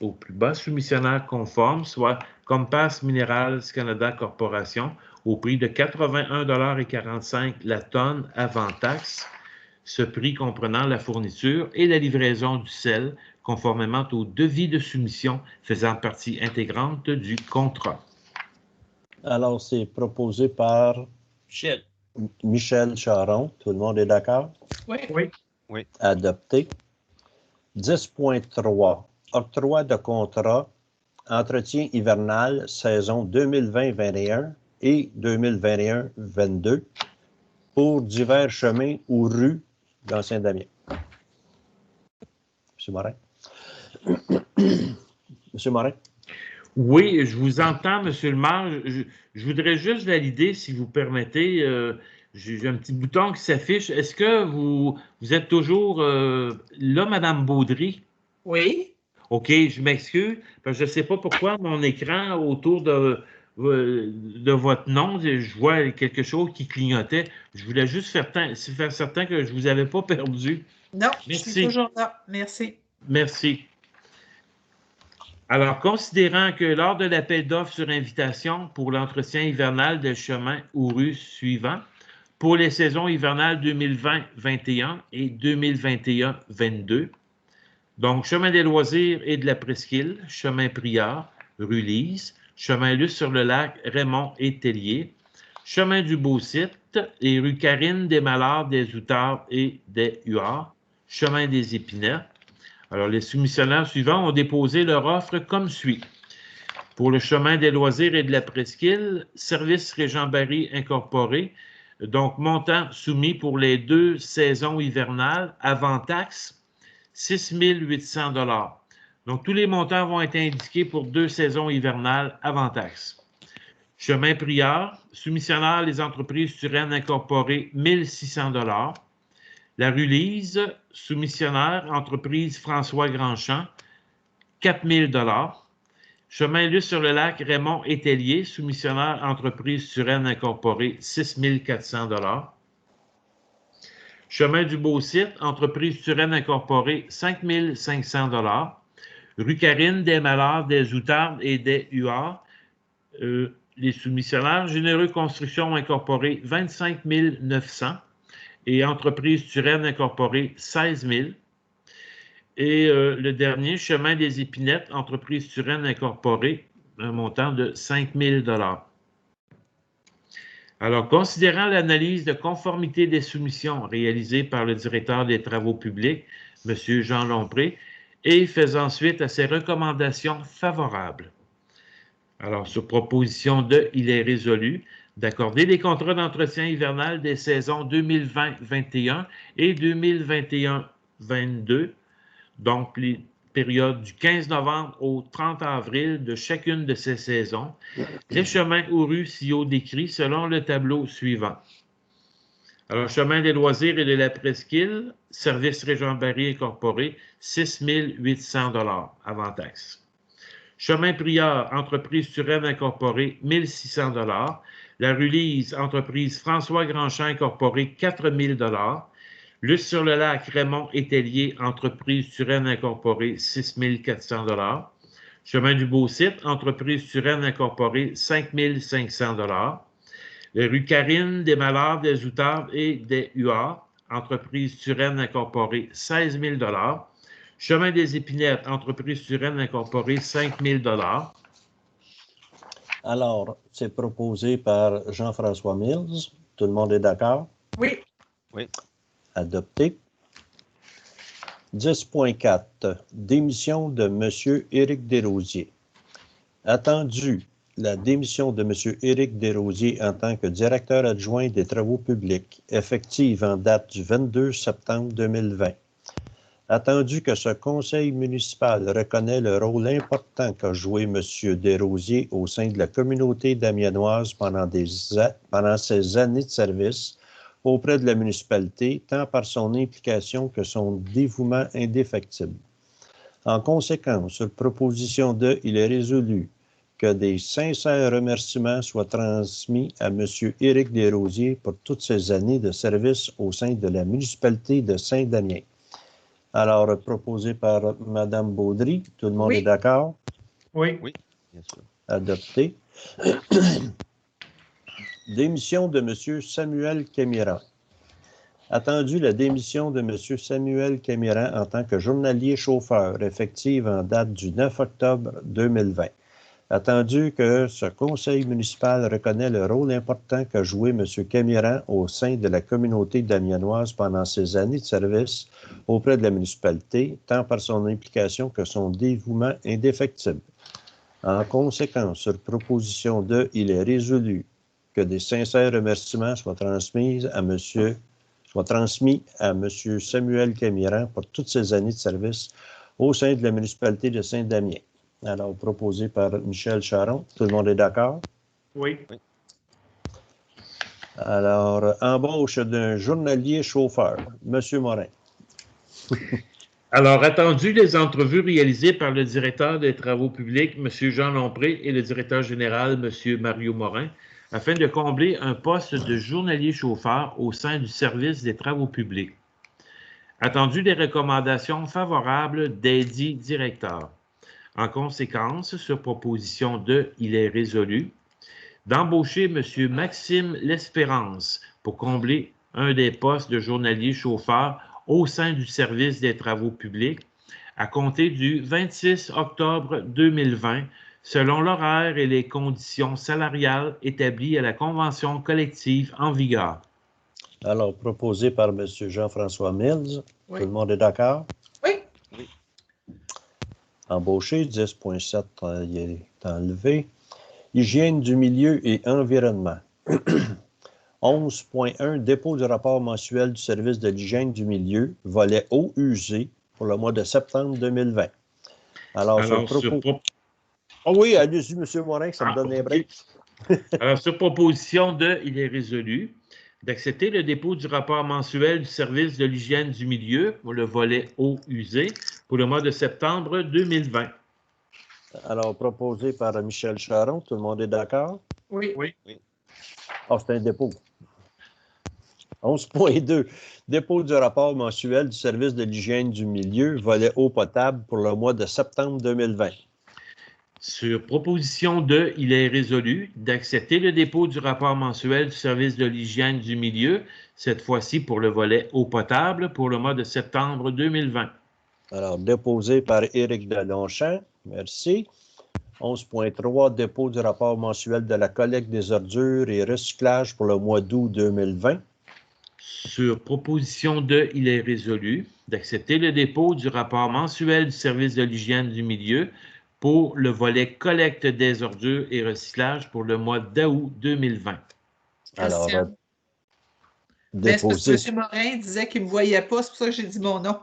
au plus bas soumissionnaire conforme, soit Compass Minerals Canada Corporation, au prix de 81,45 $ la tonne avant taxe, ce prix comprenant la fourniture et la livraison du sel, conformément au devis de soumission faisant partie intégrante du contrat. Alors, c'est proposé par Michel Charon. Tout le monde est d'accord? Oui. Oui. Adopté. 10.3. Octroi de contrat, entretien hivernal, saison 2020-21 et 2021-22 pour divers chemins ou rues dans Saint-Damien. M. Morin. M. Morin. Oui, je vous entends, M. le maire. Je voudrais juste valider, si vous permettez, j'ai un petit bouton qui s'affiche. Est-ce que vous êtes toujours là, Mme Baudry? Oui. OK, je m'excuse, parce que je ne sais pas pourquoi mon écran autour de votre nom, je vois quelque chose qui clignotait. Je voulais juste faire certain que je ne vous avais pas perdu. Non, Merci. je suis toujours là. Merci. Merci. Alors, considérant que lors de l'appel d'offres sur invitation pour l'entretien hivernal des chemins ou rues suivants, pour les saisons hivernales 2020-21 et 2021-22, donc, chemin des loisirs et de la presqu'île, chemin Priard, rue Lise, chemin Luce sur le lac, Raymond et Tellier, chemin du Beau-Site et rue Karine des Mallards, des Outards et des Huards, chemin des Épinettes. Alors, les soumissionnaires suivants ont déposé leur offre comme suit. Pour le chemin des loisirs et de la presqu'île, Service Régent Barry Incorporé, donc montant soumis pour les 2 saisons hivernales avant taxe, 6 800 $. Donc, tous les montants vont être indiqués pour 2 saisons hivernales avant taxe. Chemin Priard, soumissionnaire les entreprises Turenne Incorporées, 1 600 $. La rue Lise, soumissionnaire entreprise François Grandchamp, 4 000 $. Chemin Luce sur le lac, Raymond et Tellier, soumissionnaire entreprise Turenne Incorporée, 6 400 $. Chemin du Beau-Site, entreprise Turenne Incorporée, 5 500 $. Rue Karine, des Mallards, des Outards et des Huards, les soumissionnaires, Généreux Construction Incorporée, 25 900 $ et entreprise Turenne Incorporée, 16 000 $. Et le dernier, Chemin des Épinettes, entreprise Turenne Incorporée, un montant de 5 000 $. Alors, considérant l'analyse de conformité des soumissions réalisée par le directeur des travaux publics, M. Jean Lompré, et faisant suite à ses recommandations favorables. Alors, sur proposition de, il est résolu d'accorder les contrats d'entretien hivernal des saisons 2020-21 et 2021-22, donc période du 15 novembre au 30 avril de chacune de ces saisons, les chemins ou rues ci-haut décrits selon le tableau suivant. Alors, chemin des loisirs et de la presqu'île, service Région Barry incorporé, 6 800 $ avant taxe. Chemin Prieur, entreprise Turenne incorporée, 1 600 $. La rue Lise, entreprise François Grandchamp incorporée, 4 000 $. Luce sur le lac, Raymond Étellier, entreprise Turenne incorporée, 6 400 $. Chemin du Beau-Site, entreprise Turenne incorporée, 5 500 $. La rue Karine, des Mallards, des Outardes et des Huards, entreprise Turenne incorporée, 16 000 $. Chemin des Épinettes, entreprise Turenne incorporée, 5 000 $. Alors, c'est proposé par Jean-François Mills. Tout le monde est d'accord? Oui. Oui. Adopté. 10.4. Démission de M. Éric Desrosiers. Attendu la démission de M. Éric Desrosiers en tant que directeur adjoint des travaux publics, effective en date du 22 septembre 2020. Attendu que ce conseil municipal reconnaît le rôle important qu'a joué M. Desrosiers au sein de la communauté damiennoise pendant ses années de service auprès de la municipalité, tant par son implication que son dévouement indéfectible. En conséquence, sur proposition de, il est résolu que des sincères remerciements soient transmis à M. Éric Desrosiers pour toutes ses années de service au sein de la municipalité de Saint-Damien. Alors, proposé par Mme Baudry, tout le monde est d'accord? Oui. Oui, bien sûr. Adopté. Démission de M. Samuel Camiran. Attendu la démission de M. Samuel Camiran en tant que journalier chauffeur, effective en date du 9 octobre 2020. Attendu que ce conseil municipal reconnaît le rôle important qu'a joué M. Camiran au sein de la communauté damiennoise pendant ses années de service auprès de la municipalité, tant par son implication que son dévouement indéfectible. En conséquence, sur proposition de, il est résolu que des sincères remerciements soient transmis à M. Samuel Camiran pour toutes ses années de service au sein de la municipalité de Saint-Damien. Alors, proposé par Michel Charon. Tout le monde est d'accord? Oui. Alors, embauche d'un journalier chauffeur. Monsieur Morin. Alors, attendu les entrevues réalisées par le directeur des travaux publics, M. Jean Lompré, et le directeur général, M. Mario Morin, afin de combler un poste de journalier chauffeur au sein du service des travaux publics. Attendu les recommandations favorables des dits directeurs. En conséquence, sur proposition de, il est résolu d'embaucher M. Maxime L'Espérance pour combler un des postes de journalier chauffeur au sein du service des travaux publics à compter du 26 octobre 2020 selon l'horaire et les conditions salariales établies à la convention collective en vigueur. Alors, proposé par M. Jean-François Mills. Oui. Tout le monde est d'accord? Oui. Embauché, 10.7, il est enlevé. Hygiène du milieu et environnement. 11.1, dépôt du rapport mensuel du service de l'hygiène du milieu, volet eau usée pour le mois de septembre 2020. Alors oui, allez-y, M. Morin, ça me donne un break. Alors, sur proposition de, il est résolu d'accepter le dépôt du rapport mensuel du service de l'hygiène du milieu pour le volet eau usée pour le mois de septembre 2020. Alors, proposé par Michel Charon, tout le monde est d'accord? Oui. Ah, c'est un dépôt. 11.2, dépôt du rapport mensuel du service de l'hygiène du milieu, volet eau potable pour le mois de septembre 2020. Sur proposition de, il est résolu d'accepter le dépôt du rapport mensuel du service de l'hygiène du milieu, cette fois-ci pour le volet eau potable, pour le mois de septembre 2020. Alors, déposé par Éric Delonchamp. Merci. 11.3, dépôt du rapport mensuel de la collecte des ordures et recyclage pour le mois d'août 2020. Sur proposition de, il est résolu d'accepter le dépôt du rapport mensuel du service de l'hygiène du milieu pour le volet collecte des ordures et recyclage pour le mois d'août 2020. Alors, déposé. M. Morin disait qu'il ne me voyait pas, c'est pour ça que j'ai dit mon nom.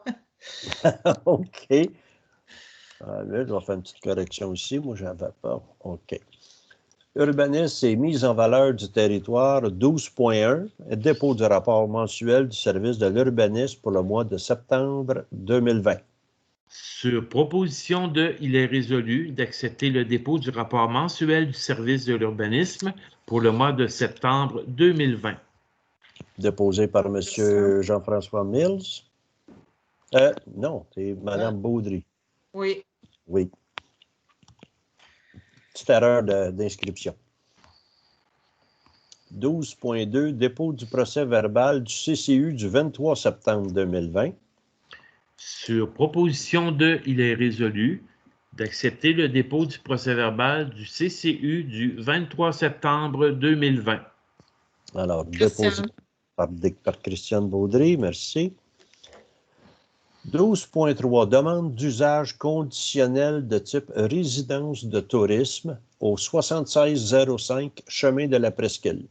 OK. Là, je vais faire une petite correction ici. Moi, je n'avais pas. OK. Urbanisme et mise en valeur du territoire 12.1, dépôt du rapport mensuel du service de l'urbanisme pour le mois de septembre 2020. Sur proposition de, il est résolu d'accepter le dépôt du rapport mensuel du service de l'urbanisme pour le mois de septembre 2020. Déposé par M. Jean-François Mills. Non, c'est Mme Baudry. Oui. Oui. Petite erreur d'inscription. 12.2, dépôt du procès verbal du CCU du 23 septembre 2020. Sur proposition de, il est résolu d'accepter le dépôt du procès-verbal du CCU du 23 septembre 2020. Alors, déposé par Christiane Baudry, merci. 12.3, demande d'usage conditionnel de type résidence de tourisme au 7605 chemin de la Presqu'île.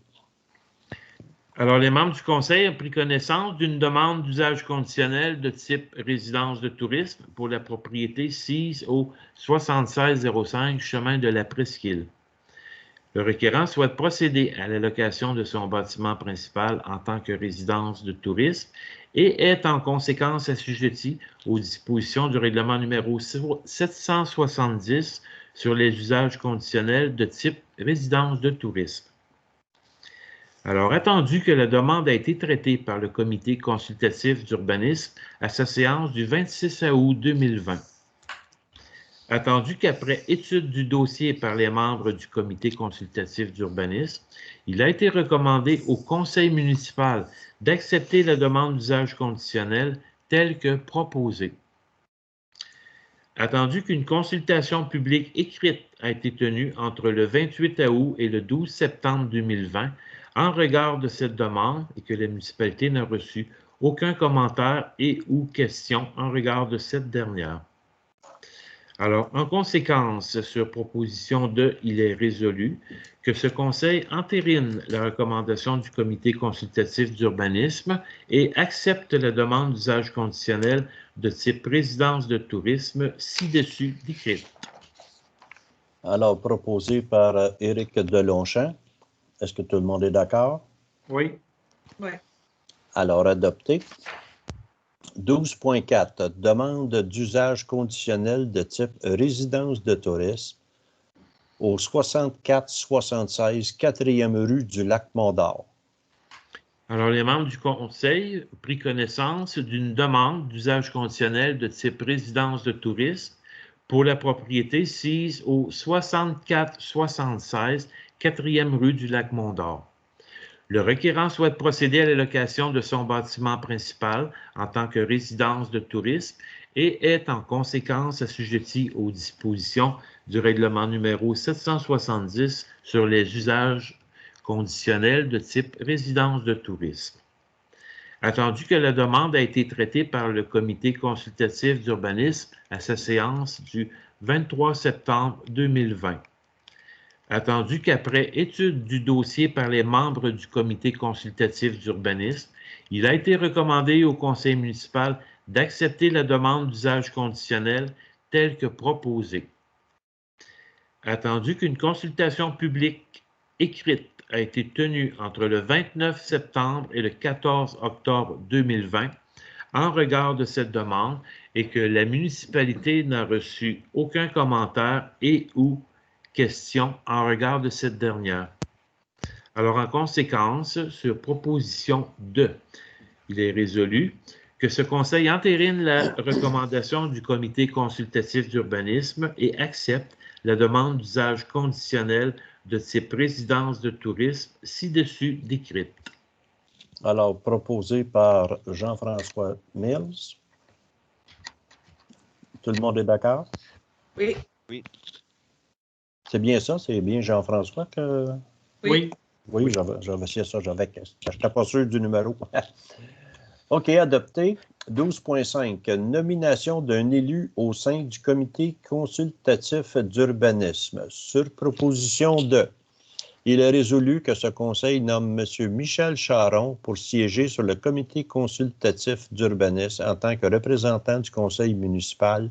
Alors, les membres du Conseil ont pris connaissance d'une demande d'usage conditionnel de type résidence de tourisme pour la propriété sise au 7605 chemin de la Presqu'île. Le requérant souhaite procéder à la location de son bâtiment principal en tant que résidence de tourisme et est en conséquence assujetti aux dispositions du règlement numéro 770 sur les usages conditionnels de type résidence de tourisme. Alors, attendu que la demande a été traitée par le comité consultatif d'urbanisme à sa séance du 26 août 2020, attendu qu'après étude du dossier par les membres du comité consultatif d'urbanisme, il a été recommandé au conseil municipal d'accepter la demande d'usage conditionnel telle que proposée. Attendu qu'une consultation publique écrite a été tenue entre le 28 août et le 12 septembre 2020 en regard de cette demande et que la municipalité n'a reçu aucun commentaire et ou question en regard de cette dernière. Alors, en conséquence, sur proposition de, il est résolu que ce conseil entérine la recommandation du comité consultatif d'urbanisme et accepte la demande d'usage conditionnel de type résidence de tourisme ci-dessus décrite. Alors, proposé par Éric Delonchamp. Est-ce que tout le monde est d'accord? Oui. Oui. Alors, adopté. 12.4, demande d'usage conditionnel de type résidence de tourisme au 6476 4e rue du Lac-Mont-d'Or. Alors, les membres du conseil ont pris connaissance d'une demande d'usage conditionnel de type résidence de tourisme pour la propriété sise au 6476 4e rue du Lac-Mont-d'Or. Le requérant souhaite procéder à la location de son bâtiment principal en tant que résidence de tourisme et est en conséquence assujetti aux dispositions du règlement numéro 770 sur les usages conditionnels de type résidence de tourisme. Attendu que la demande a été traitée par le comité consultatif d'urbanisme à sa séance du 23 septembre 2020. Attendu qu'après étude du dossier par les membres du comité consultatif d'urbanisme, il a été recommandé au conseil municipal d'accepter la demande d'usage conditionnel telle que proposée. Attendu qu'une consultation publique écrite a été tenue entre le 29 septembre et le 14 octobre 2020 en regard de cette demande et que la municipalité n'a reçu aucun commentaire et ou question en regard de cette dernière. Alors, en conséquence, sur proposition de, il est résolu que ce conseil entérine la recommandation du comité consultatif d'urbanisme et accepte la demande d'usage conditionnel de type résidence de tourisme ci-dessus décrite. Alors, proposé par Jean-François Mills. Tout le monde est d'accord? Oui. Oui. C'est bien ça? C'est bien Jean-François que... Oui. Oui, j'avais ça, je n'étais pas sûr du numéro. OK, adopté. 12.5, nomination d'un élu au sein du comité consultatif d'urbanisme. Sur proposition de, il est résolu que ce conseil nomme M. Michel Charon pour siéger sur le comité consultatif d'urbanisme en tant que représentant du conseil municipal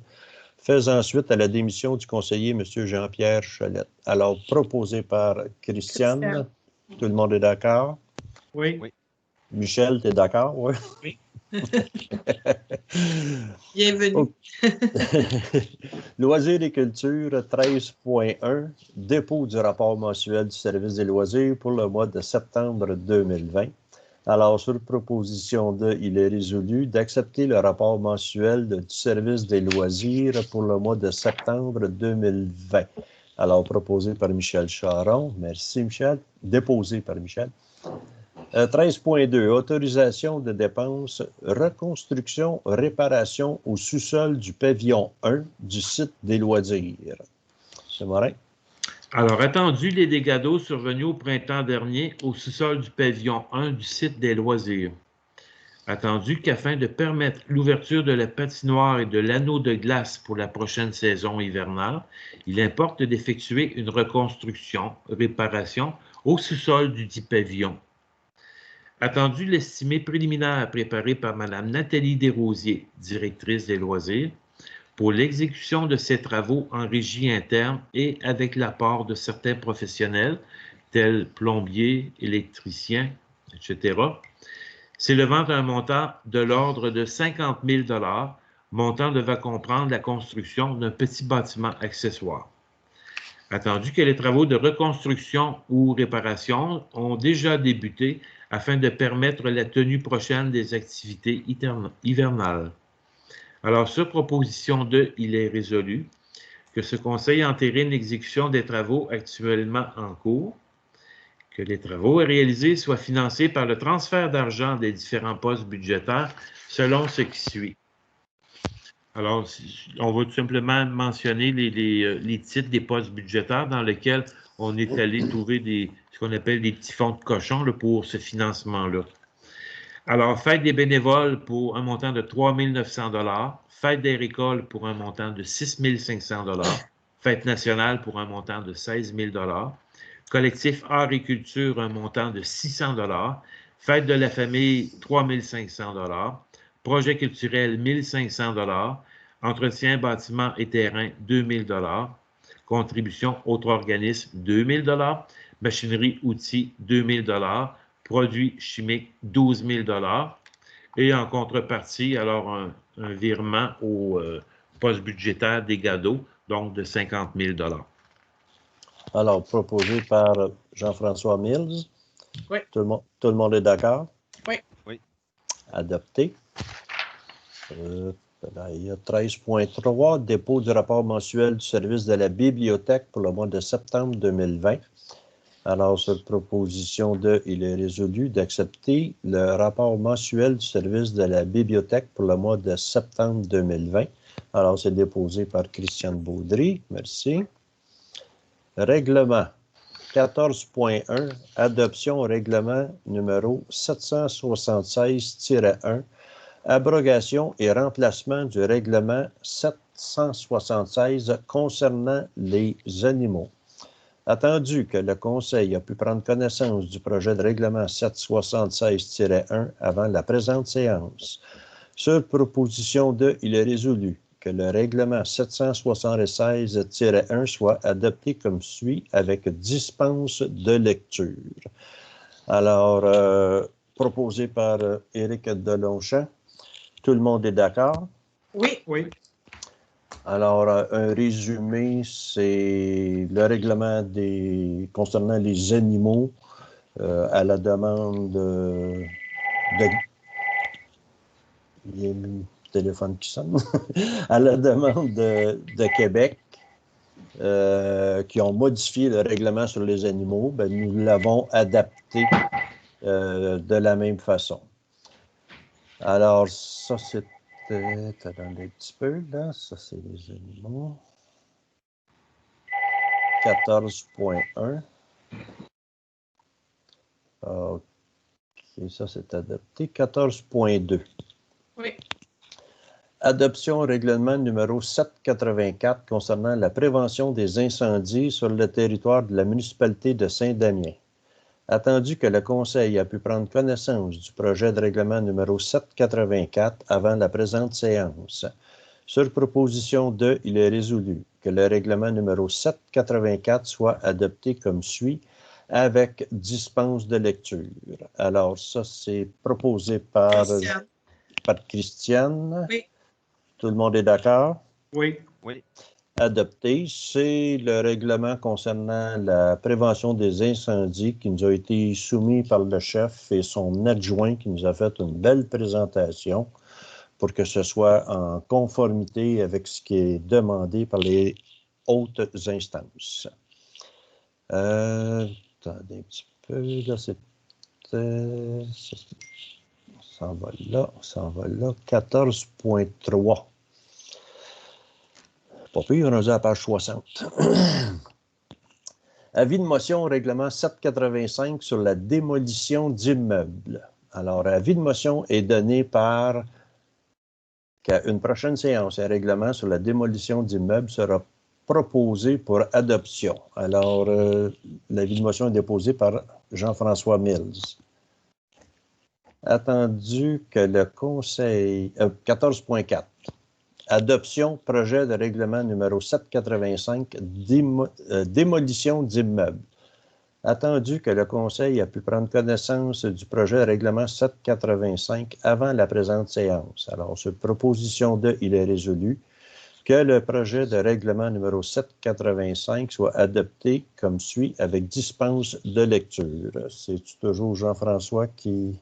faisant suite à la démission du conseiller M. Jean-Pierre Cholette. Alors, proposé par Christiane. Christiane. Tout le monde est d'accord? Oui. Oui. Michel, tu es d'accord? Oui. Oui. Bienvenue. Loisirs et culture 13.1, dépôt du rapport mensuel du service des loisirs pour le mois de septembre 2020. Alors, sur proposition de, il est résolu d'accepter le rapport mensuel du service des loisirs pour le mois de septembre 2020. Alors, proposé par Michel Charon. Merci, Michel. Déposé par Michel. 13.2, autorisation de dépenses, reconstruction, réparation au sous-sol du pavillon 1 du site des loisirs. C'est Morin? Alors, attendu les dégâts d'eau survenus au printemps dernier au sous-sol du pavillon 1 du site des loisirs. Attendu qu'afin de permettre l'ouverture de la patinoire et de l'anneau de glace pour la prochaine saison hivernale, il importe d'effectuer une reconstruction, réparation au sous-sol du dit pavillon. Attendu l'estimé préliminaire préparé par Mme Nathalie Desrosiers, directrice des loisirs, pour l'exécution de ces travaux en régie interne et avec l'apport de certains professionnels, tels plombiers, électriciens, etc., s'élevant à un montant de l'ordre de 50 000 $, montant devant comprendre la construction d'un petit bâtiment accessoire. Attendu que les travaux de reconstruction ou réparation ont déjà débuté afin de permettre la tenue prochaine des activités hivernales. Alors, sur proposition de, il est résolu que ce conseil entérine l'exécution des travaux actuellement en cours, que les travaux à réaliser soient financés par le transfert d'argent des différents postes budgétaires selon ce qui suit. Alors, on va tout simplement mentionner les titres des postes budgétaires dans lesquels on est allé trouver ce qu'on appelle des petits fonds de cochon là, pour ce financement-là. Alors, fête des bénévoles pour un montant de 3 900 $, fête des récoltes pour un montant de 6 500 $, fête nationale pour un montant de 16 000 $, collectif art et culture, un montant de 600 $, fête de la famille, 3 500 $, projet culturel, 1 500 $, entretien bâtiment et terrain, 2 000 $, contribution autres organismes, 2 000 $, machinerie, outils, 2 000 $, produits chimiques, 12 000 $, et en contrepartie, alors un virement au poste budgétaire des d'eau, donc de 50 000 $. Alors, proposé par Jean-François Mills. Oui. Tout le monde est d'accord? Oui. Oui. Adopté. Là, il y a 13.3, dépôt du rapport mensuel du service de la bibliothèque pour le mois de septembre 2020. Alors, sur proposition de, il est résolu d'accepter le rapport mensuel du service de la bibliothèque pour le mois de septembre 2020. Alors, c'est déposé par Christiane Baudry. Merci. Règlement 14.1, adoption au règlement numéro 776-1, abrogation et remplacement du règlement 776 concernant les animaux. Attendu que le Conseil a pu prendre connaissance du projet de règlement 776-1 avant la présente séance, sur proposition de, il est résolu que le règlement 776-1 soit adopté comme suit avec dispense de lecture. Alors, proposé par Éric Delonchamp. Tout le monde est d'accord? Oui. Oui. Alors, un résumé, c'est le règlement concernant les animaux à la demande il y a un téléphone qui sonne. À la demande de Québec, qui ont modifié le règlement sur les animaux, ben, nous l'avons adapté de la même façon. Alors, ça, c'était... Attendez un petit peu, là. Ça, c'est les animaux. 14.1. OK, ça, c'est adapté. 14.2. Oui. Adoption au règlement numéro 784 concernant la prévention des incendies sur le territoire de la municipalité de Saint-Damien. Attendu que le Conseil a pu prendre connaissance du projet de règlement numéro 784 avant la présente séance, Sur proposition de, il est résolu que le règlement numéro 784 soit adopté comme suit, avec dispense de lecture. Alors, ça, c'est proposé par Christiane. Oui. Tout le monde est d'accord? Oui. Oui. Adopté, c'est le règlement concernant la prévention des incendies qui nous a été soumis par le chef et son adjoint qui nous a fait une belle présentation pour que ce soit en conformité avec ce qui est demandé par les hautes instances. Attendez un petit peu, là, c'était... Ça s'en va là, 14.3. Pas pire, on est à la page 60. Avis de motion au règlement 785 sur la démolition d'immeubles. Alors, avis de motion est donné par qu'à une prochaine séance, un règlement sur la démolition d'immeubles sera proposé pour adoption. Alors, l'avis de motion est déposé par Jean-François Mills. Attendu que le Conseil... 14.4. Adoption, projet de règlement numéro 785, démolition d'immeubles. Attendu que le Conseil a pu prendre connaissance du projet de règlement 785 avant la présente séance. Alors, sur proposition de, il est résolu que le projet de règlement numéro 785 soit adopté comme suit avec dispense de lecture. C'est toujours Jean-François qui...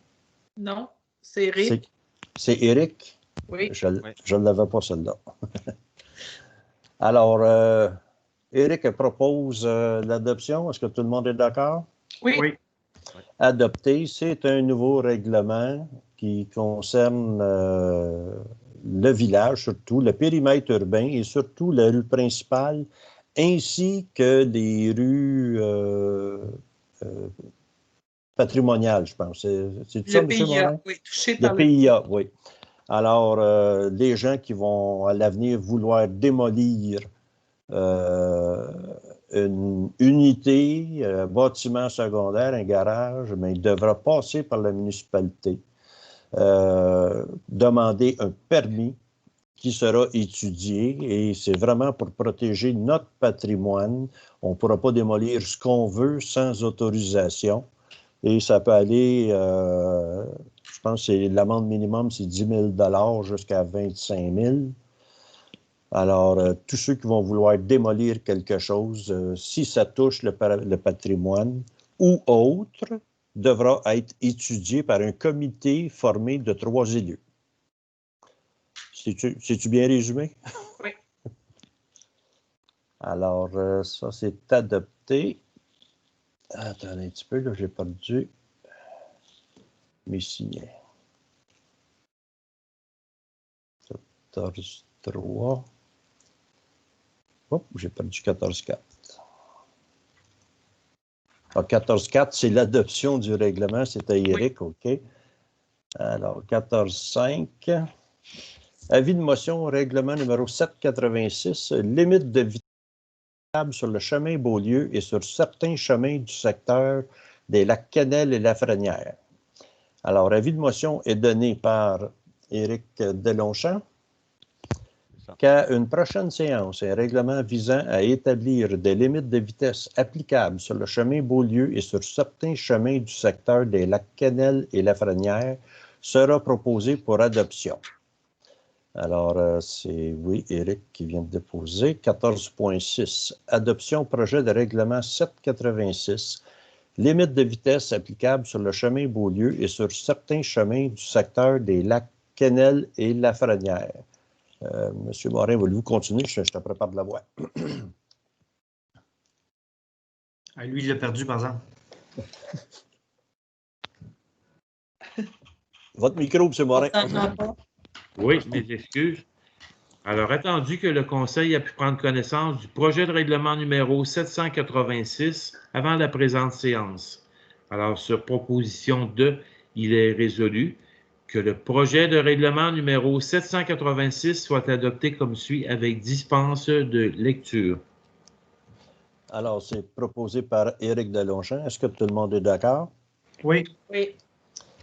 Non, c'est Éric. C'est Éric? Oui. Je ne l'avais pas, celle-là. Alors, Éric propose l'adoption. Est-ce que tout le monde est d'accord? Oui. Oui. Adopté, c'est un nouveau règlement qui concerne le village, surtout le périmètre urbain et surtout la rue principale, ainsi que des rues patrimoniales, je pense. C'est ça, Le M. Morin? PIA, oui, touché Le par PIA, oui. Alors, les gens qui vont à l'avenir vouloir démolir une unité, un bâtiment secondaire, un garage, mais il devra passer par la municipalité, demander un permis qui sera étudié et c'est vraiment pour protéger notre patrimoine. On ne pourra pas démolir ce qu'on veut sans autorisation et ça peut aller... je pense que l'amende minimum, c'est 10 000 jusqu'à 25 000. Alors, tous ceux qui vont vouloir démolir quelque chose, si ça touche le patrimoine ou autre, devra être étudié par un comité formé de 3 élus. C'est-tu bien résumé? Oui. Alors, ça, c'est adopté. Attendez un petit peu, là, j'ai perdu mes signets. 14.3. Oh, j'ai perdu 14.4. 14.4, c'est l'adoption du règlement. C'était Éric, oui. OK. Alors, 14.5. Avis de motion au règlement numéro 786, limite de vitesse sur le chemin Beaulieu et sur certains chemins du secteur des Lacs-Quesnel et Lafrenière. Alors, avis de motion est donné par Éric Delonchamp qu'à une prochaine séance, un règlement visant à établir des limites de vitesse applicables sur le chemin Beaulieu et sur certains chemins du secteur des Lacs-Quesnel et Lafrenière sera proposé pour adoption. Alors, c'est, oui, Éric qui vient de déposer. 14.6. Adoption projet de règlement 786. Limite de vitesse applicable sur le chemin Beaulieu et sur certains chemins du secteur des Lacs-Quesnel et Lafrenière. Monsieur Morin, voulez-vous continuer? Je te prépare de la voix. Lui, il l'a perdu, par exemple. Votre micro, M. Morin. Oui, mes excuses. Alors, attendu que le Conseil a pu prendre connaissance du projet de règlement numéro 786 avant la présente séance. Alors, sur proposition de, il est résolu que le projet de règlement numéro 786 soit adopté comme suit avec dispense de lecture. Alors, c'est proposé par Éric Delonchamp. Est-ce que tout le monde est d'accord? Oui. Oui.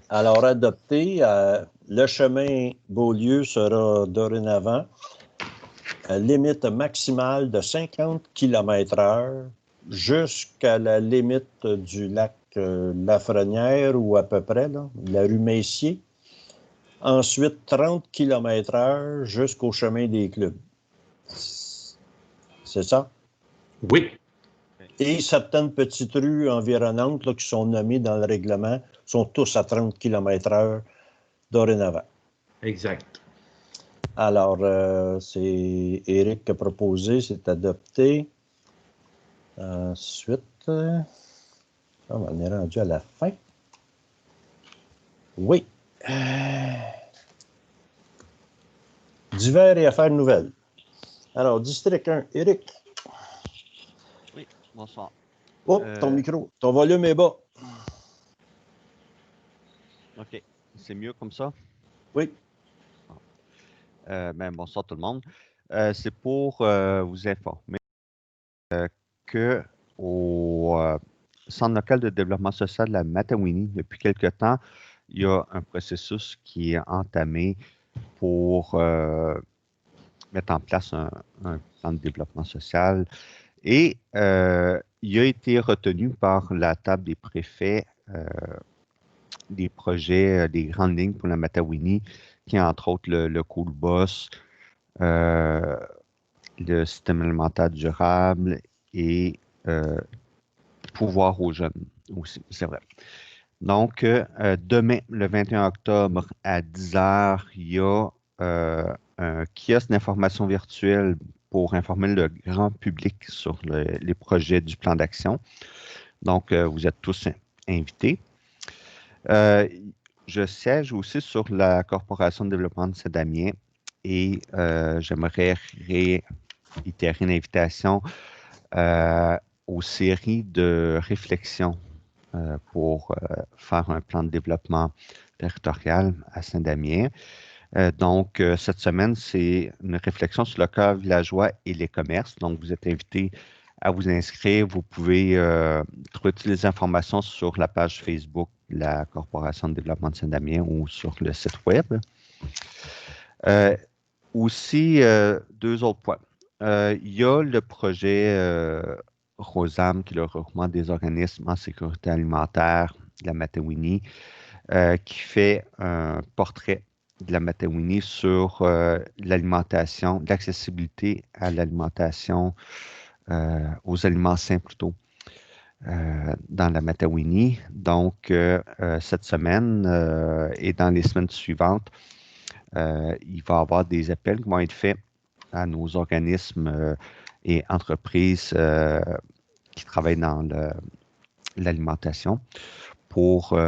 Alors, adopté, le chemin Beaulieu sera dorénavant limite maximale de 50 km/h jusqu'à la limite du lac Lafrenière ou à peu près, là, la rue Messier. Ensuite, 30 km/h jusqu'au chemin des clubs. C'est ça? Oui. Et certaines petites rues environnantes là, qui sont nommées dans le règlement sont tous à 30 km/h dorénavant. Exact. Alors, c'est Éric qui a proposé, c'est adopté. Ensuite, on est rendu à la fin. Oui. Divers et affaires nouvelles. Alors, district 1, Éric. Oui, bonsoir. Oh, ton micro, ton volume est bas. OK, c'est mieux comme ça? Oui. Bonsoir tout le monde. C'est pour vous informer que au Centre local de développement social de la Matawini, depuis quelque temps, il y a un processus qui est entamé pour mettre en place un plan de développement social. Et il a été retenu par la table des préfets des projets, des grandes lignes pour la Matawini, qui est entre autres le Cool Boss, le système alimentaire durable et pouvoir aux jeunes aussi, c'est vrai. Donc, demain, le 21 octobre à 10 h, il y a un kiosque d'information virtuelle pour informer le grand public sur les projets du plan d'action. Donc, vous êtes tous invités. Je siège aussi sur la Corporation de développement de Saint-Damien et j'aimerais réitérer une invitation aux séries de réflexions pour faire un plan de développement territorial à Saint-Damien. Donc, cette semaine, c'est une réflexion sur le cœur villageois et les commerces. Donc, vous êtes invités à vous inscrire. Vous pouvez trouver toutes les informations sur la page Facebook de la Corporation de développement de Saint-Damien ou sur le site web. Aussi, deux autres points. Il y a le projet ROSAM, qui est le regroupement des organismes en sécurité alimentaire de la Matawini, qui fait un portrait de la Matawini sur l'alimentation, l'accessibilité à l'alimentation, aux aliments sains plutôt, dans la Matawini. Donc, cette semaine et dans les semaines suivantes, il va y avoir des appels qui vont être faits à nos organismes et entreprises qui travaillent dans l'alimentation pour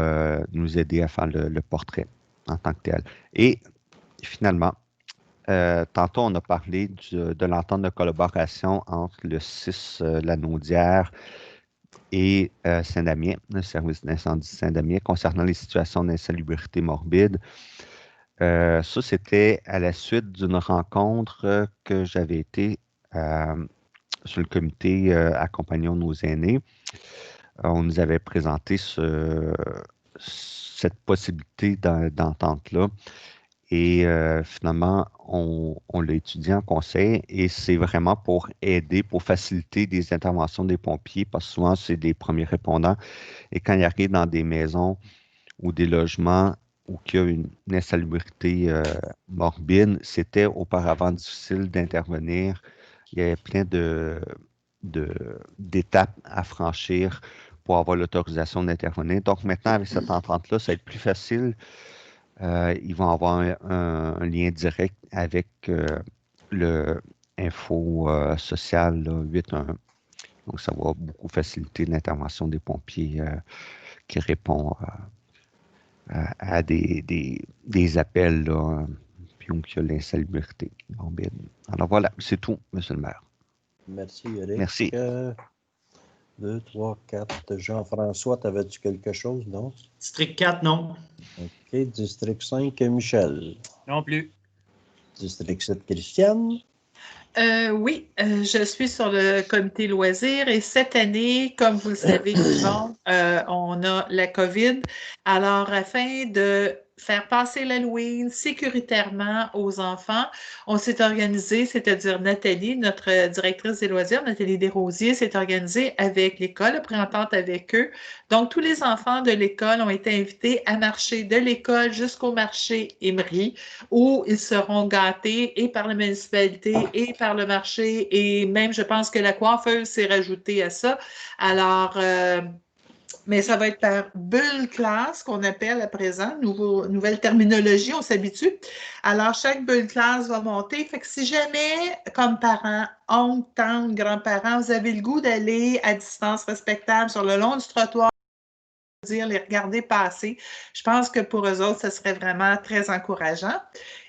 nous aider à faire le portrait en tant que tel. Et finalement, tantôt, on a parlé de l'entente de collaboration entre le 6 Lanaudière et Saint-Damien, le service d'incendie Saint-Damien, concernant les situations d'insalubrité morbide. Ça, c'était à la suite d'une rencontre que j'avais été sur le comité Accompagnons nos aînés. On nous avait présenté cette possibilité d'entente-là. Et finalement, on l'a étudié en conseil et c'est vraiment pour aider, pour faciliter des interventions des pompiers parce que souvent, c'est des premiers répondants. Et quand ils arrivent dans des maisons ou des logements où il y a une insalubrité morbide, c'était auparavant difficile d'intervenir. Il y avait plein d'étapes à franchir pour avoir l'autorisation d'intervenir. Donc maintenant, avec cette entente-là, ça va être plus facile. Ils vont avoir un lien direct avec le info social 811. Donc, ça va beaucoup faciliter l'intervention des pompiers qui répondent à des appels, là, puis où il y a l'insalubrité morbide. Alors voilà, c'est tout, M. le maire. Merci, Eric. Merci. 2, 3, 4. Jean-François, t'avais-tu quelque chose, non? District 4, non. OK. District 5, Michel. Non plus. District 7, Christiane. Oui, je suis sur le comité loisirs et cette année, comme vous le savez, tout le monde, on a la COVID. Alors, afin de faire passer l'Halloween sécuritairement aux enfants. On s'est organisé, c'est-à-dire Nathalie, notre directrice des loisirs, Nathalie Desrosiers, s'est organisée avec l'école, préentente avec eux. Donc, tous les enfants de l'école ont été invités à marcher de l'école jusqu'au marché Émery, où ils seront gâtés et par la municipalité et par le marché, et même, je pense que la coiffeuse s'est rajoutée à ça. Alors, mais ça va être par bulle classe qu'on appelle à présent, nouvelle terminologie, on s'habitue. Alors, chaque bulle classe va monter. Fait que si jamais, comme parents, oncles, tantes, grands-parents, vous avez le goût d'aller à distance respectable sur le long du trottoir, les regarder passer, je pense que pour eux autres, ce serait vraiment très encourageant.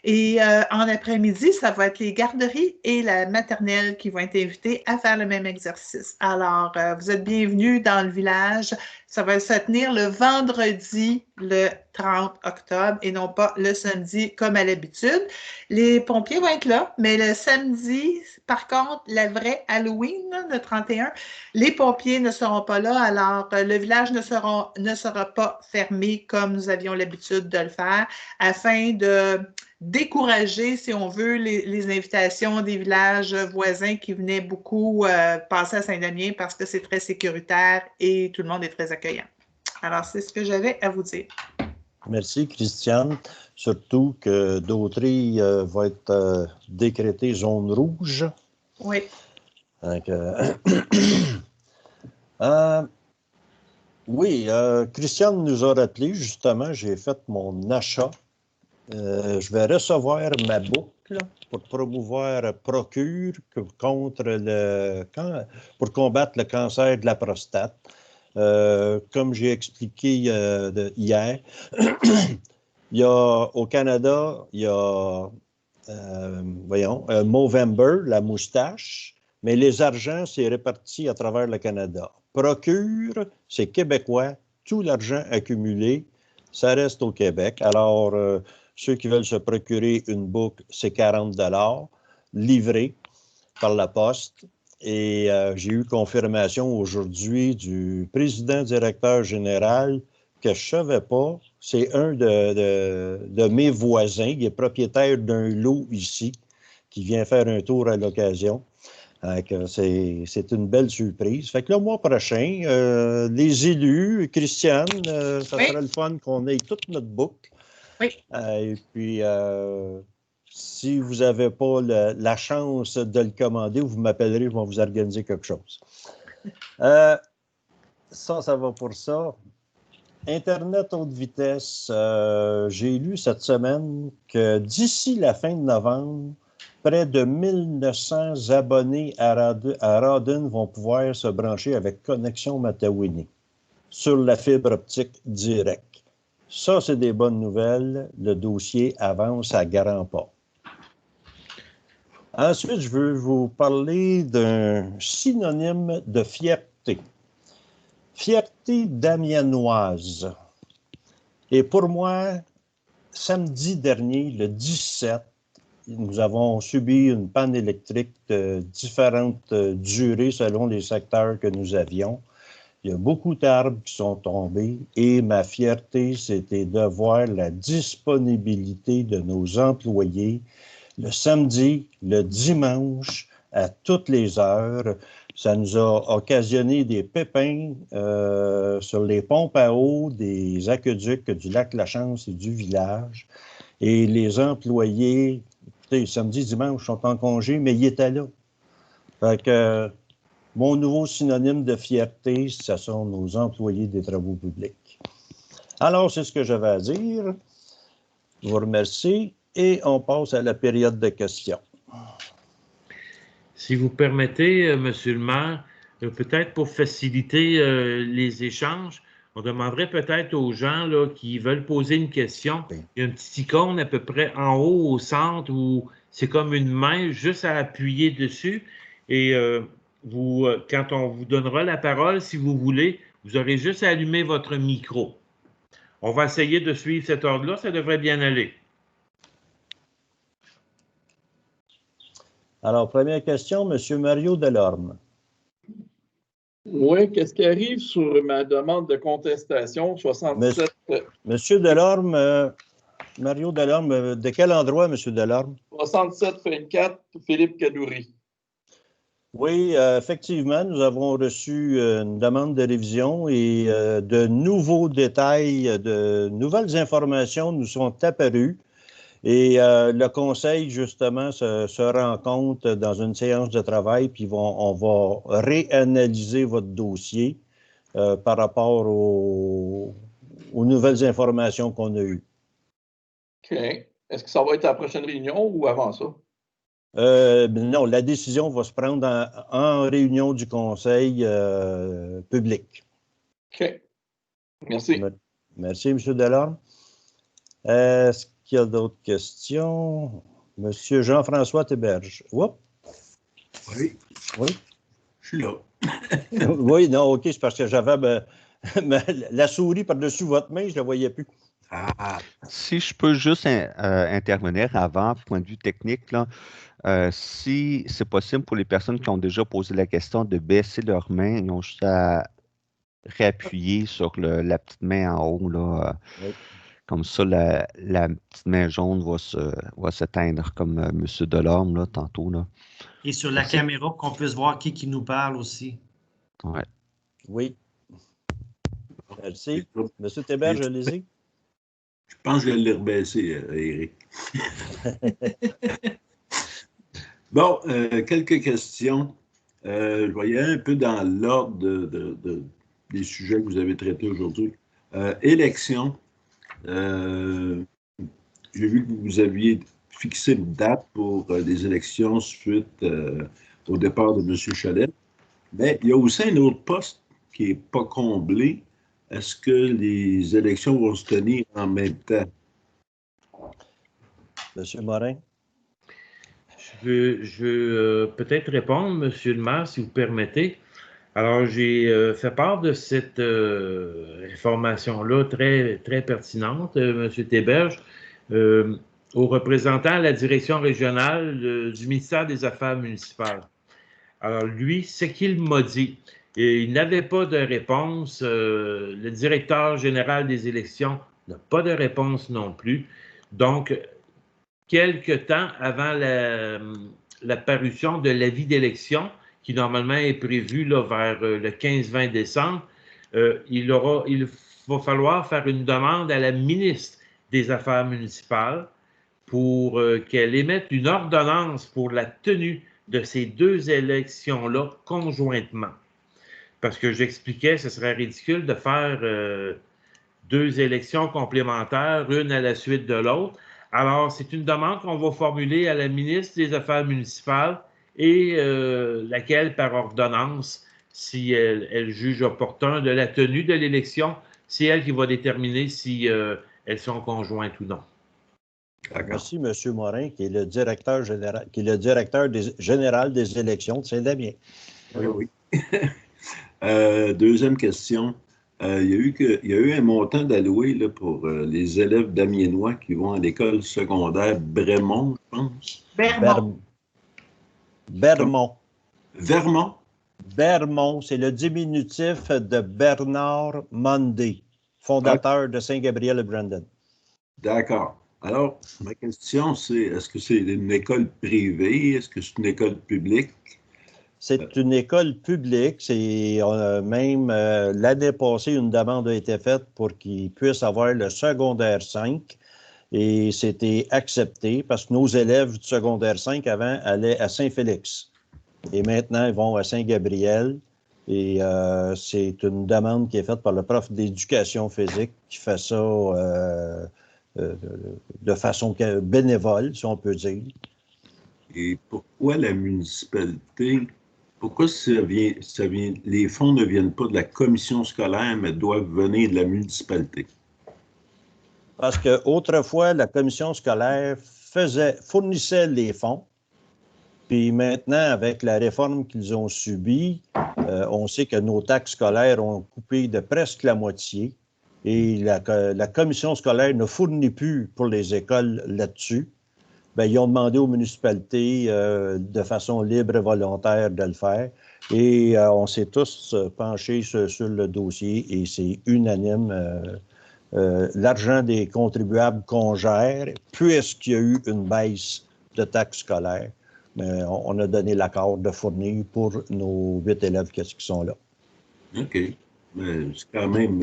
Et en après-midi, ça va être les garderies et la maternelle qui vont être invités à faire le même exercice. Alors, vous êtes bienvenus dans le village. Ça va se tenir le vendredi, le 30 octobre, et non pas le samedi comme à l'habitude. Les pompiers vont être là, mais le samedi, par contre, la vraie Halloween, le 31, les pompiers ne seront pas là. Alors, le village ne sera pas fermé comme nous avions l'habitude de le faire, afin de décourager, si on veut, les invitations des villages voisins qui venaient beaucoup passer à Saint-Damien parce que c'est très sécuritaire et tout le monde est très accueillant. Alors, c'est ce que j'avais à vous dire. Merci, Christiane. Surtout que Dautry va être décrétée zone rouge. Oui. Donc, oui, Christiane nous a rappelé, justement, j'ai fait mon achat. Je vais recevoir ma boucle pour promouvoir Procure pour combattre le cancer de la prostate. Comme j'ai expliqué hier, au Canada, il y a Movember, la moustache, mais les argents, c'est réparti à travers le Canada. Procure, c'est québécois, tout l'argent accumulé, ça reste au Québec. Alors, ceux qui veulent se procurer une boucle, c'est 40 $ livré par la poste. Et j'ai eu confirmation aujourd'hui du président directeur général que je ne savais pas. C'est un de mes voisins. Il est propriétaire d'un lot ici qui vient faire un tour à l'occasion. C'est une belle surprise. Fait que le mois prochain, les élus, Christiane, ça Oui. sera le fun qu'on ait toute notre boucle. Oui. Et puis, si vous n'avez pas la chance de le commander, vous m'appellerez, je vais vous organiser quelque chose. Ça va pour ça. Internet haute vitesse, j'ai lu cette semaine que d'ici la fin de novembre, près de 1900 abonnés à Rawdon vont pouvoir se brancher avec Connexion Matawini sur la fibre optique directe. Ça, c'est des bonnes nouvelles. Le dossier avance à grands pas. Ensuite, je veux vous parler d'un synonyme de fierté. Fierté damiennoise. Et pour moi, samedi dernier, le 17, nous avons subi une panne électrique de différentes durées selon les secteurs que nous avions. Il y a beaucoup d'arbres qui sont tombés et ma fierté, c'était de voir la disponibilité de nos employés le samedi, le dimanche, à toutes les heures. Ça nous a occasionné des pépins sur les pompes à eau des aqueducs du lac La Chance et du village. Et les employés, samedi, dimanche, sont en congé, mais ils étaient là. Fait que mon nouveau synonyme de fierté, ce sont nos employés des travaux publics. Alors, c'est ce que j'avais à dire. Je vous remercie et on passe à la période de questions. Si vous permettez, M. le maire, peut-être pour faciliter les échanges, on demanderait peut-être aux gens là, qui veulent poser une question, il y a une petite icône à peu près en haut au centre où c'est comme une main juste à appuyer dessus. Et quand on vous donnera la parole, si vous voulez, vous aurez juste à allumer votre micro. On va essayer de suivre cet ordre-là, ça devrait bien aller. Alors, première question, M. Mario Delorme. Oui, qu'est-ce qui arrive sur ma demande de contestation 67? Monsieur Delorme, Mario Delorme, de quel endroit, M. Delorme? 67-24, Philippe Cadouri. Oui, effectivement, nous avons reçu une demande de révision et de nouveaux détails, de nouvelles informations nous sont apparues. Et le conseil, justement, se rencontre dans une séance de travail, puis on va réanalyser votre dossier par rapport aux nouvelles informations qu'on a eues. OK. Est-ce que ça va être à la prochaine réunion ou avant ça? Non, la décision va se prendre en réunion du conseil public. OK. Merci. Merci, M. Delorme. Est-ce qu'il y a d'autres questions? M. Jean-François Théberge. Oups. Oui. Oui. Je suis là. Oui, non, OK, c'est parce que j'avais la souris par-dessus votre main, je ne la voyais plus. Ah, Si je peux juste intervenir avant, point de vue technique, là, si c'est possible pour les personnes qui ont déjà posé la question de baisser leurs mains, ils ont juste à réappuyer sur la petite main en haut. Là, Oui. comme ça, la petite main jaune va s'éteindre, comme M. Delorme, là, tantôt. Là. Et sur la caméra, qu'on puisse voir qui nous parle aussi. Ouais. Oui. Merci. M. Théberge, allez-y. je pense que je vais le rebaisser, Éric. Bon, quelques questions. Je voyais un peu dans l'ordre des sujets que vous avez traités aujourd'hui. Élection. J'ai vu que vous aviez fixé une date pour les élections suite au départ de M. Chalet. Mais il y a aussi un autre poste qui n'est pas comblé. Est-ce que les élections vont se tenir en même temps? M. Morin. Je veux peut-être répondre, M. le maire, si vous permettez. Alors, j'ai fait part de cette information-là très, très pertinente, M. Théberge, au représentant à la direction régionale du ministère des Affaires municipales. Alors, lui, ce qu'il m'a dit, et il n'avait pas de réponse. Le directeur général des élections n'a pas de réponse non plus. Donc, quelque temps avant la parution de l'avis d'élection, qui normalement est prévu là, vers le 15-20 décembre, il va falloir faire une demande à la ministre des Affaires municipales pour qu'elle émette une ordonnance pour la tenue de ces deux élections-là conjointement. Parce que j'expliquais, ce serait ridicule de faire deux élections complémentaires, une à la suite de l'autre. Alors, c'est une demande qu'on va formuler à la ministre des Affaires municipales et laquelle, par ordonnance, si elle juge opportun de la tenue de l'élection, c'est elle qui va déterminer si elles sont conjointes ou non. Merci, M. Morin, qui est le directeur général, général des élections de Saint-Damien. Oui, oui. Deuxième question. Il y a eu un montant d'alloué pour les élèves damiennois qui vont à l'école secondaire Bremont, je pense. Bermond. Bermont. Vermont? Bermont, c'est le diminutif de Bernard Monday, fondateur de Saint-Gabriel et Brandon. D'accord. Alors, ma question, c'est, est-ce que c'est une école privée? Est-ce que c'est une école publique? C'est une école publique. Même l'année passée, une demande a été faite pour qu'ils puissent avoir le secondaire 5 et c'était accepté parce que nos élèves du secondaire 5 avant allaient à Saint-Félix et maintenant ils vont à Saint-Gabriel et c'est une demande qui est faite par le prof d'éducation physique qui fait ça de façon bénévole, si on peut dire. Et pourquoi la municipalité... Pourquoi les fonds ne viennent pas de la commission scolaire, mais doivent venir de la municipalité? Parce qu'autrefois, la commission scolaire fournissait les fonds. Puis maintenant, avec la réforme qu'ils ont subie, on sait que nos taxes scolaires ont coupé de presque la moitié. Et la commission scolaire ne fournit plus pour les écoles là-dessus. Bien, ils ont demandé aux municipalités de façon libre et volontaire de le faire. Et on s'est tous penchés sur le dossier et c'est unanime l'argent des contribuables qu'on gère, puisqu'il y a eu une baisse de taxes scolaires, mais on a donné l'accord de fournir pour nos 8 élèves qui sont là. OK. Mais c'est quand même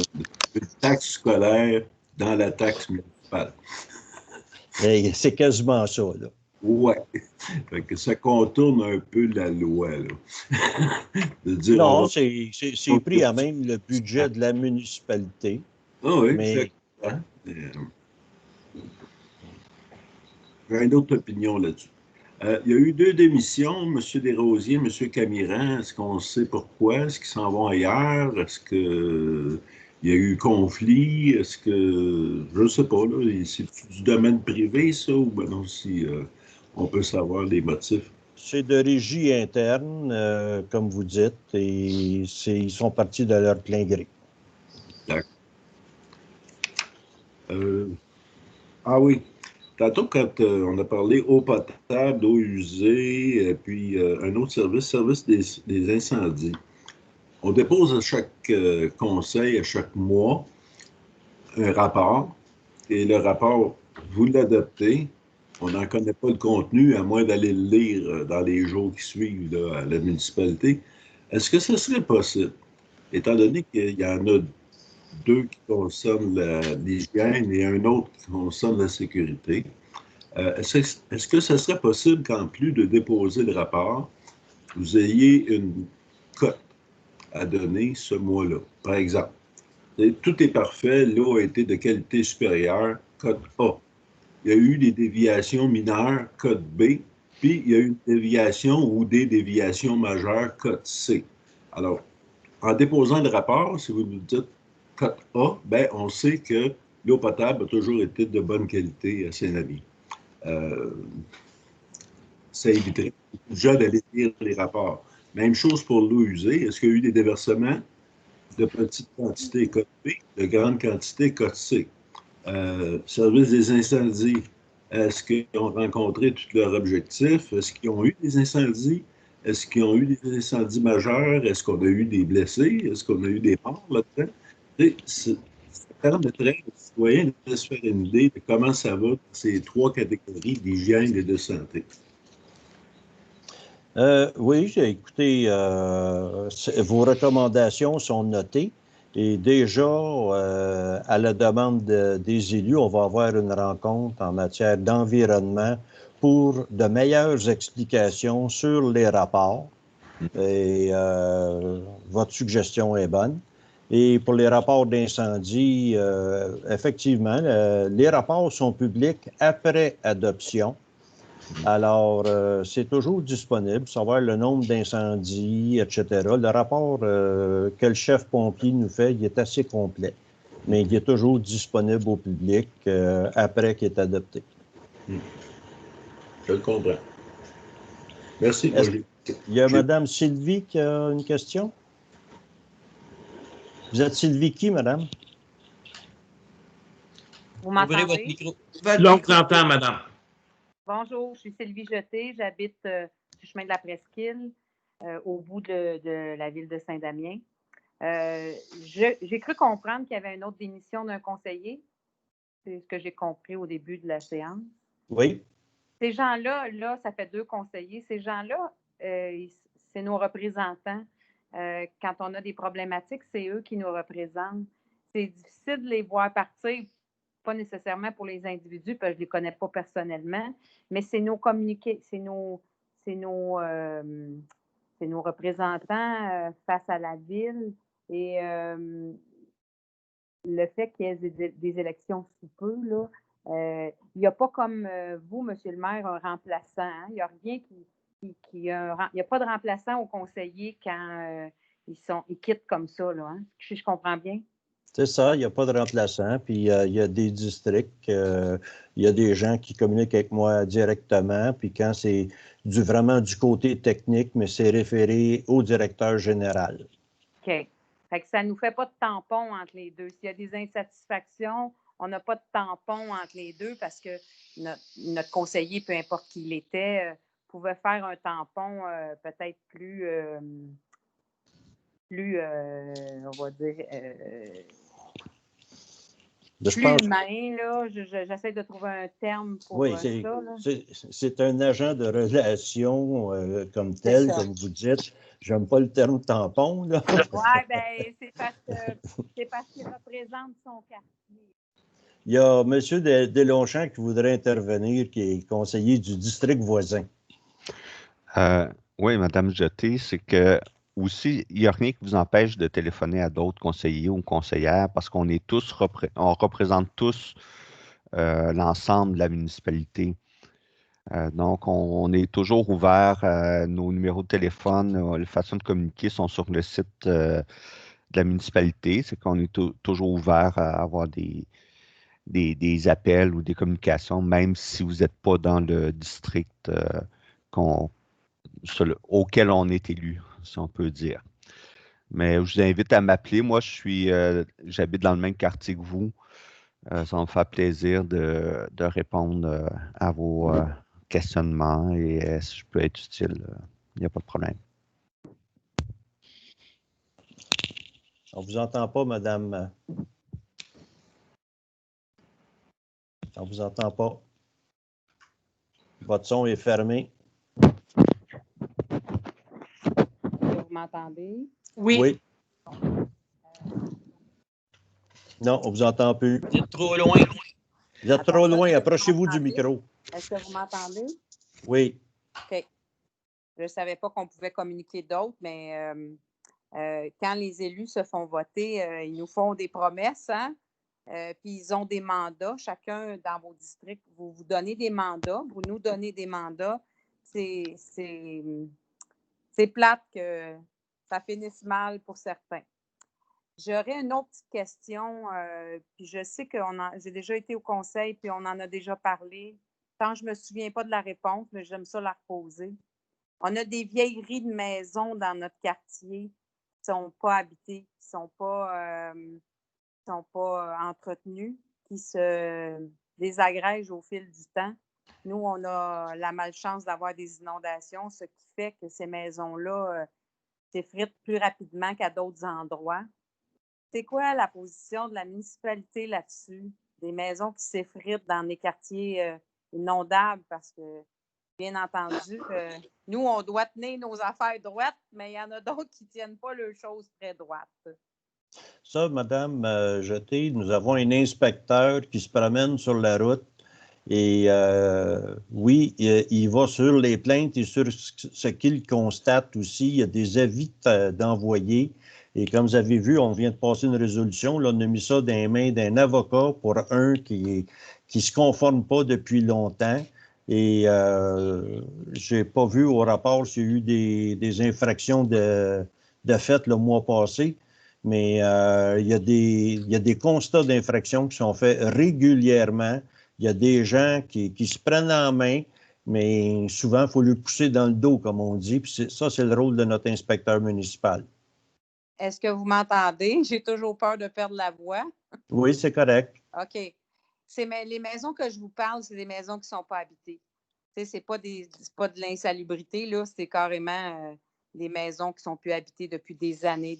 une taxe scolaire dans la taxe municipale. Et c'est quasiment ça, là. Ouais. Fait que ça contourne un peu la loi, là. De dire, non, c'est pris à même le budget de la municipalité. Ah oui, mais... exactement. J'ai une autre opinion là-dessus. Il y a eu 2 démissions, M. Desrosiers, M. Camiran. Est-ce qu'on sait pourquoi? Est-ce qu'ils s'en vont ailleurs? Est-ce qu'il y a eu conflit? Est-ce que... Je ne sais pas, là. C'est du domaine privé, ça? Ou ben non, si on peut savoir les motifs? C'est de régie interne, comme vous dites, et ils sont partis de leur plein gré. D'accord. Ah oui. Tantôt, quand on a parlé eau potable, eau usée, puis un autre service des incendies. On dépose à chaque conseil, à chaque mois, un rapport. Et le rapport, vous l'adoptez. On n'en connaît pas le contenu, à moins d'aller le lire dans les jours qui suivent là, à la municipalité. Est-ce que ce serait possible, étant donné qu'il y en a 2 qui concernent l'hygiène et un autre qui concerne la sécurité, est-ce que ce serait possible qu'en plus de déposer le rapport, vous ayez une cote à donner ce mois-là? Par exemple, tout est parfait, l'eau a été de qualité supérieure, cote A. Il y a eu des déviations mineures, cote B, puis il y a eu une déviation ou des déviations majeures, cote C. Alors, en déposant le rapport, si vous nous dites cote A, ben, on sait que l'eau potable a toujours été de bonne qualité à Saint-Amis. Ça éviterait déjà d'aller lire les rapports. Même chose pour l'eau usée. Est-ce qu'il y a eu des déversements de petite quantité code B, de grande quantité code C? Service des incendies, est-ce qu'ils ont rencontré tous leurs objectifs? Est-ce qu'ils ont eu des incendies? Est-ce qu'ils ont eu des incendies majeurs? Est-ce qu'on a eu des blessés? Est-ce qu'on a eu des morts là-dedans? Ça permettrait aux citoyens de se faire une idée de comment ça va dans ces 3 catégories d'hygiène et de santé. Oui, écoutez, vos recommandations sont notées et déjà, à la demande des élus, on va avoir une rencontre en matière d'environnement pour de meilleures explications sur les rapports. Et votre suggestion est bonne. Et pour les rapports d'incendie, effectivement, les rapports sont publics après adoption. Alors, c'est toujours disponible, savoir le nombre d'incendies, etc. Le rapport que le chef pompier nous fait, il est assez complet, mais il est toujours disponible au public après qu'il est adopté. Je le comprends. Merci. Il y a Mme Sylvie qui a une question. Vous êtes Sylvie qui, madame? Vous m'entendez? Ouvrez votre micro. Là, on vous entend, madame. Bonjour, je suis Sylvie Jeté, j'habite du chemin de la Presqu'île, au bout de la ville de Saint-Damien. J'ai cru comprendre qu'il y avait une autre démission d'un conseiller. C'est ce que j'ai compris au début de la séance. Oui. Ces gens-là, là, ça fait 2 conseillers. Ces gens-là, c'est nos représentants. Quand on a des problématiques, c'est eux qui nous représentent. C'est difficile de les voir partir, pas nécessairement pour les individus, parce que je ne les connais pas personnellement, mais c'est nos communiqués, c'est nos représentants face à la ville. Et le fait qu'il y ait des élections sous peu, là, il n'y a pas comme vous, M. le maire, un remplaçant. Hein? Il n'y a rien il n'y a pas de remplaçant aux conseillers quand ils quittent comme ça. Là, hein? Je comprends bien? C'est ça, il n'y a pas de remplaçant. Puis il y a des districts, il y a des gens qui communiquent avec moi directement. Puis quand c'est vraiment du côté technique, mais c'est référé au directeur général. OK. Fait que ça ne nous fait pas de tampon entre les deux. S'il y a des insatisfactions, on n'a pas de tampon entre les deux parce que notre conseiller, peu importe qui il était, pouvait faire un tampon peut-être plus on va dire, Je Plus pense, humain, là. J'essaie de trouver un terme pour oui, ça. Là. c'est un agent de relation comme C'est tel, ça. comme vous dites. J'aime pas le terme tampon, là. Oui, bien, c'est parce qu'il représente son quartier. Il y a M. Deslongchamps qui voudrait intervenir, qui est conseiller du district voisin. Oui, Madame Jeté, c'est que aussi, il n'y a rien qui vous empêche de téléphoner à d'autres conseillers ou conseillères parce qu'on est tous on représente tous l'ensemble de la municipalité. Donc, on est toujours ouvert. Nos numéros de téléphone, les façons de communiquer sont sur le site de la municipalité. C'est qu'on est toujours ouvert à avoir des appels ou des communications, même si vous n'êtes pas dans le district auquel on est élu, si on peut dire. Mais je vous invite à m'appeler. Moi, j'habite dans le même quartier que vous. Ça va me faire plaisir de répondre à vos questionnements et si je peux être utile, il n'y a pas de problème. On ne vous entend pas, madame. On ne vous entend pas. Votre son est fermé. Vous m'entendez? Oui. Non, on ne vous entend plus. Vous êtes trop loin. Vous êtes trop loin. Est-ce que Approchez-vous vous du m'entendez? micro. Est-ce que vous m'entendez? Oui. OK. Je ne savais pas qu'on pouvait communiquer d'autres, mais quand les élus se font voter, ils nous font des promesses, hein? Puis ils ont des mandats. Chacun dans vos districts, vous vous donnez des mandats, vous nous donnez des mandats. C'est plate que ça finisse mal pour certains. J'aurais une autre petite question, puis je sais que j'ai déjà été au conseil, puis on en a déjà parlé. Tant je ne me souviens pas de la réponse, mais j'aime ça la reposer. On a des vieilleries de maisons dans notre quartier qui ne sont pas habitées, qui ne sont pas entretenues, qui se désagrègent au fil du temps. Nous, on a la malchance d'avoir des inondations, ce qui fait que ces maisons-là s'effritent plus rapidement qu'à d'autres endroits. C'est quoi la position de la municipalité là-dessus? Des maisons qui s'effritent dans les quartiers inondables parce que, bien entendu, nous, on doit tenir nos affaires droites, mais il y en a d'autres qui ne tiennent pas leurs choses très droites. Ça, Madame Jeté, nous avons un inspecteur qui se promène sur la route et oui, il va sur les plaintes et sur ce qu'il constate aussi. Il y a des avis d'envoyer. Et comme vous avez vu, on vient de passer une résolution. Là, on a mis ça dans les mains d'un avocat pour un qui ne se conforme pas depuis longtemps. Et je n'ai pas vu au rapport s'il y a eu des infractions de fait le mois passé. Mais il y a des constats d'infraction qui sont faits régulièrement. Il y a des gens qui se prennent en main, mais souvent, il faut lui pousser dans le dos, comme on dit. Puis ça, c'est le rôle de notre inspecteur municipal. Est-ce que vous m'entendez? J'ai toujours peur de perdre la voix. Oui, c'est correct. OK. Les maisons que je vous parle, c'est des maisons qui ne sont pas habitées. C'est pas de l'insalubrité, là. C'est carrément des maisons qui ne sont plus habitées depuis des années.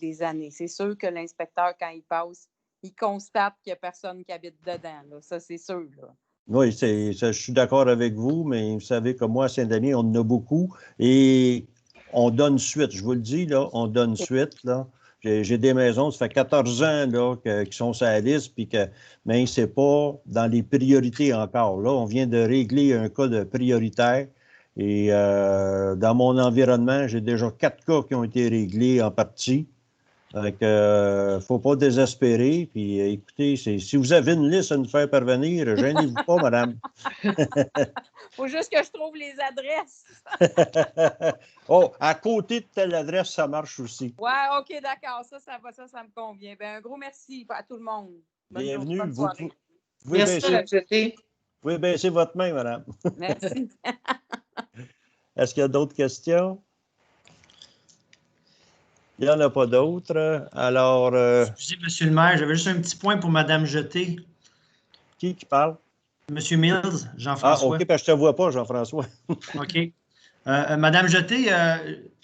C'est sûr que l'inspecteur, quand il passe, il constate qu'il n'y a personne qui habite dedans. Là. Ça, c'est sûr. Là. Oui, je suis d'accord avec vous, mais vous savez que moi, à Saint-Denis, on en a beaucoup et on donne suite. Je vous le dis, là, on donne suite. Là. J'ai des maisons, ça fait 14 ans là, qui sont sur la liste, mais ce n'est pas dans les priorités encore. Là, on vient de régler un cas de prioritaire et dans mon environnement, j'ai déjà 4 cas qui ont été réglés en partie. Donc, il ne faut pas désespérer. Puis, écoutez, si vous avez une liste à nous faire parvenir, gênez-vous pas, madame. Faut juste que je trouve les adresses. Oh, à côté de telle adresse, ça marche aussi. Oui, OK, d'accord. Ça me convient. Bien, un gros merci à tout le monde. Bienvenue. Bonne soirée. Vous pouvez baisser votre main, madame. Merci. Est-ce qu'il y a d'autres questions? Il n'y en a pas d'autres. Alors. Excusez, monsieur le maire, j'avais juste un petit point pour Mme Jeté. Qui parle? Monsieur Mills, Jean-François. Ah, OK, parce que je ne te vois pas, Jean-François. OK. Madame Jeté,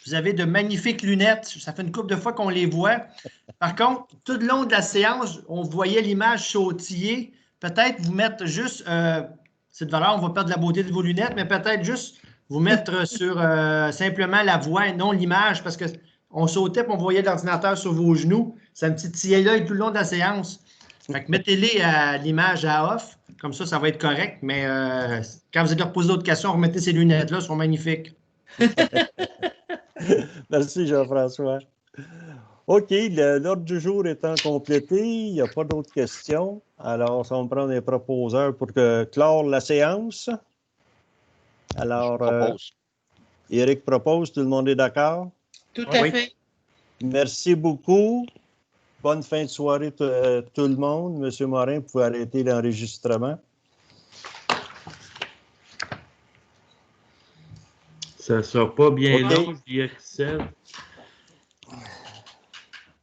vous avez de magnifiques lunettes. Ça fait une couple de fois qu'on les voit. Par contre, tout le long de la séance, on voyait l'image sautiller. Peut-être vous mettre juste, cette valeur, on va perdre la beauté de vos lunettes, mais peut-être juste vous mettre sur simplement la voix et non l'image, parce qu'on sautait et on voyait l'ordinateur sur vos genoux. Ça me titillait l'œil tout le long de la séance. Fait que mettez-les à l'image à off, comme ça va être correct, mais quand vous allez leur poser d'autres questions, remettez ces lunettes-là, elles sont magnifiques. Merci, Jean-François. OK, l'ordre du jour étant complété, il n'y a pas d'autres questions. Alors, ça va me prendre un proposeur pour clore la séance. Alors, Éric propose, tout le monde est d'accord? Tout à fait. Merci beaucoup. Bonne fin de soirée tout le monde. Monsieur Morin, vous pouvez arrêter l'enregistrement. Ça ne sera pas bien OK. long, je dis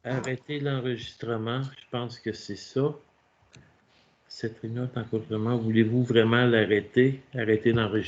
arrêter l'enregistrement, je pense que c'est ça. Cette réunion est en complément. Voulez-vous vraiment l'arrêter? Arrêter d'enregistrer.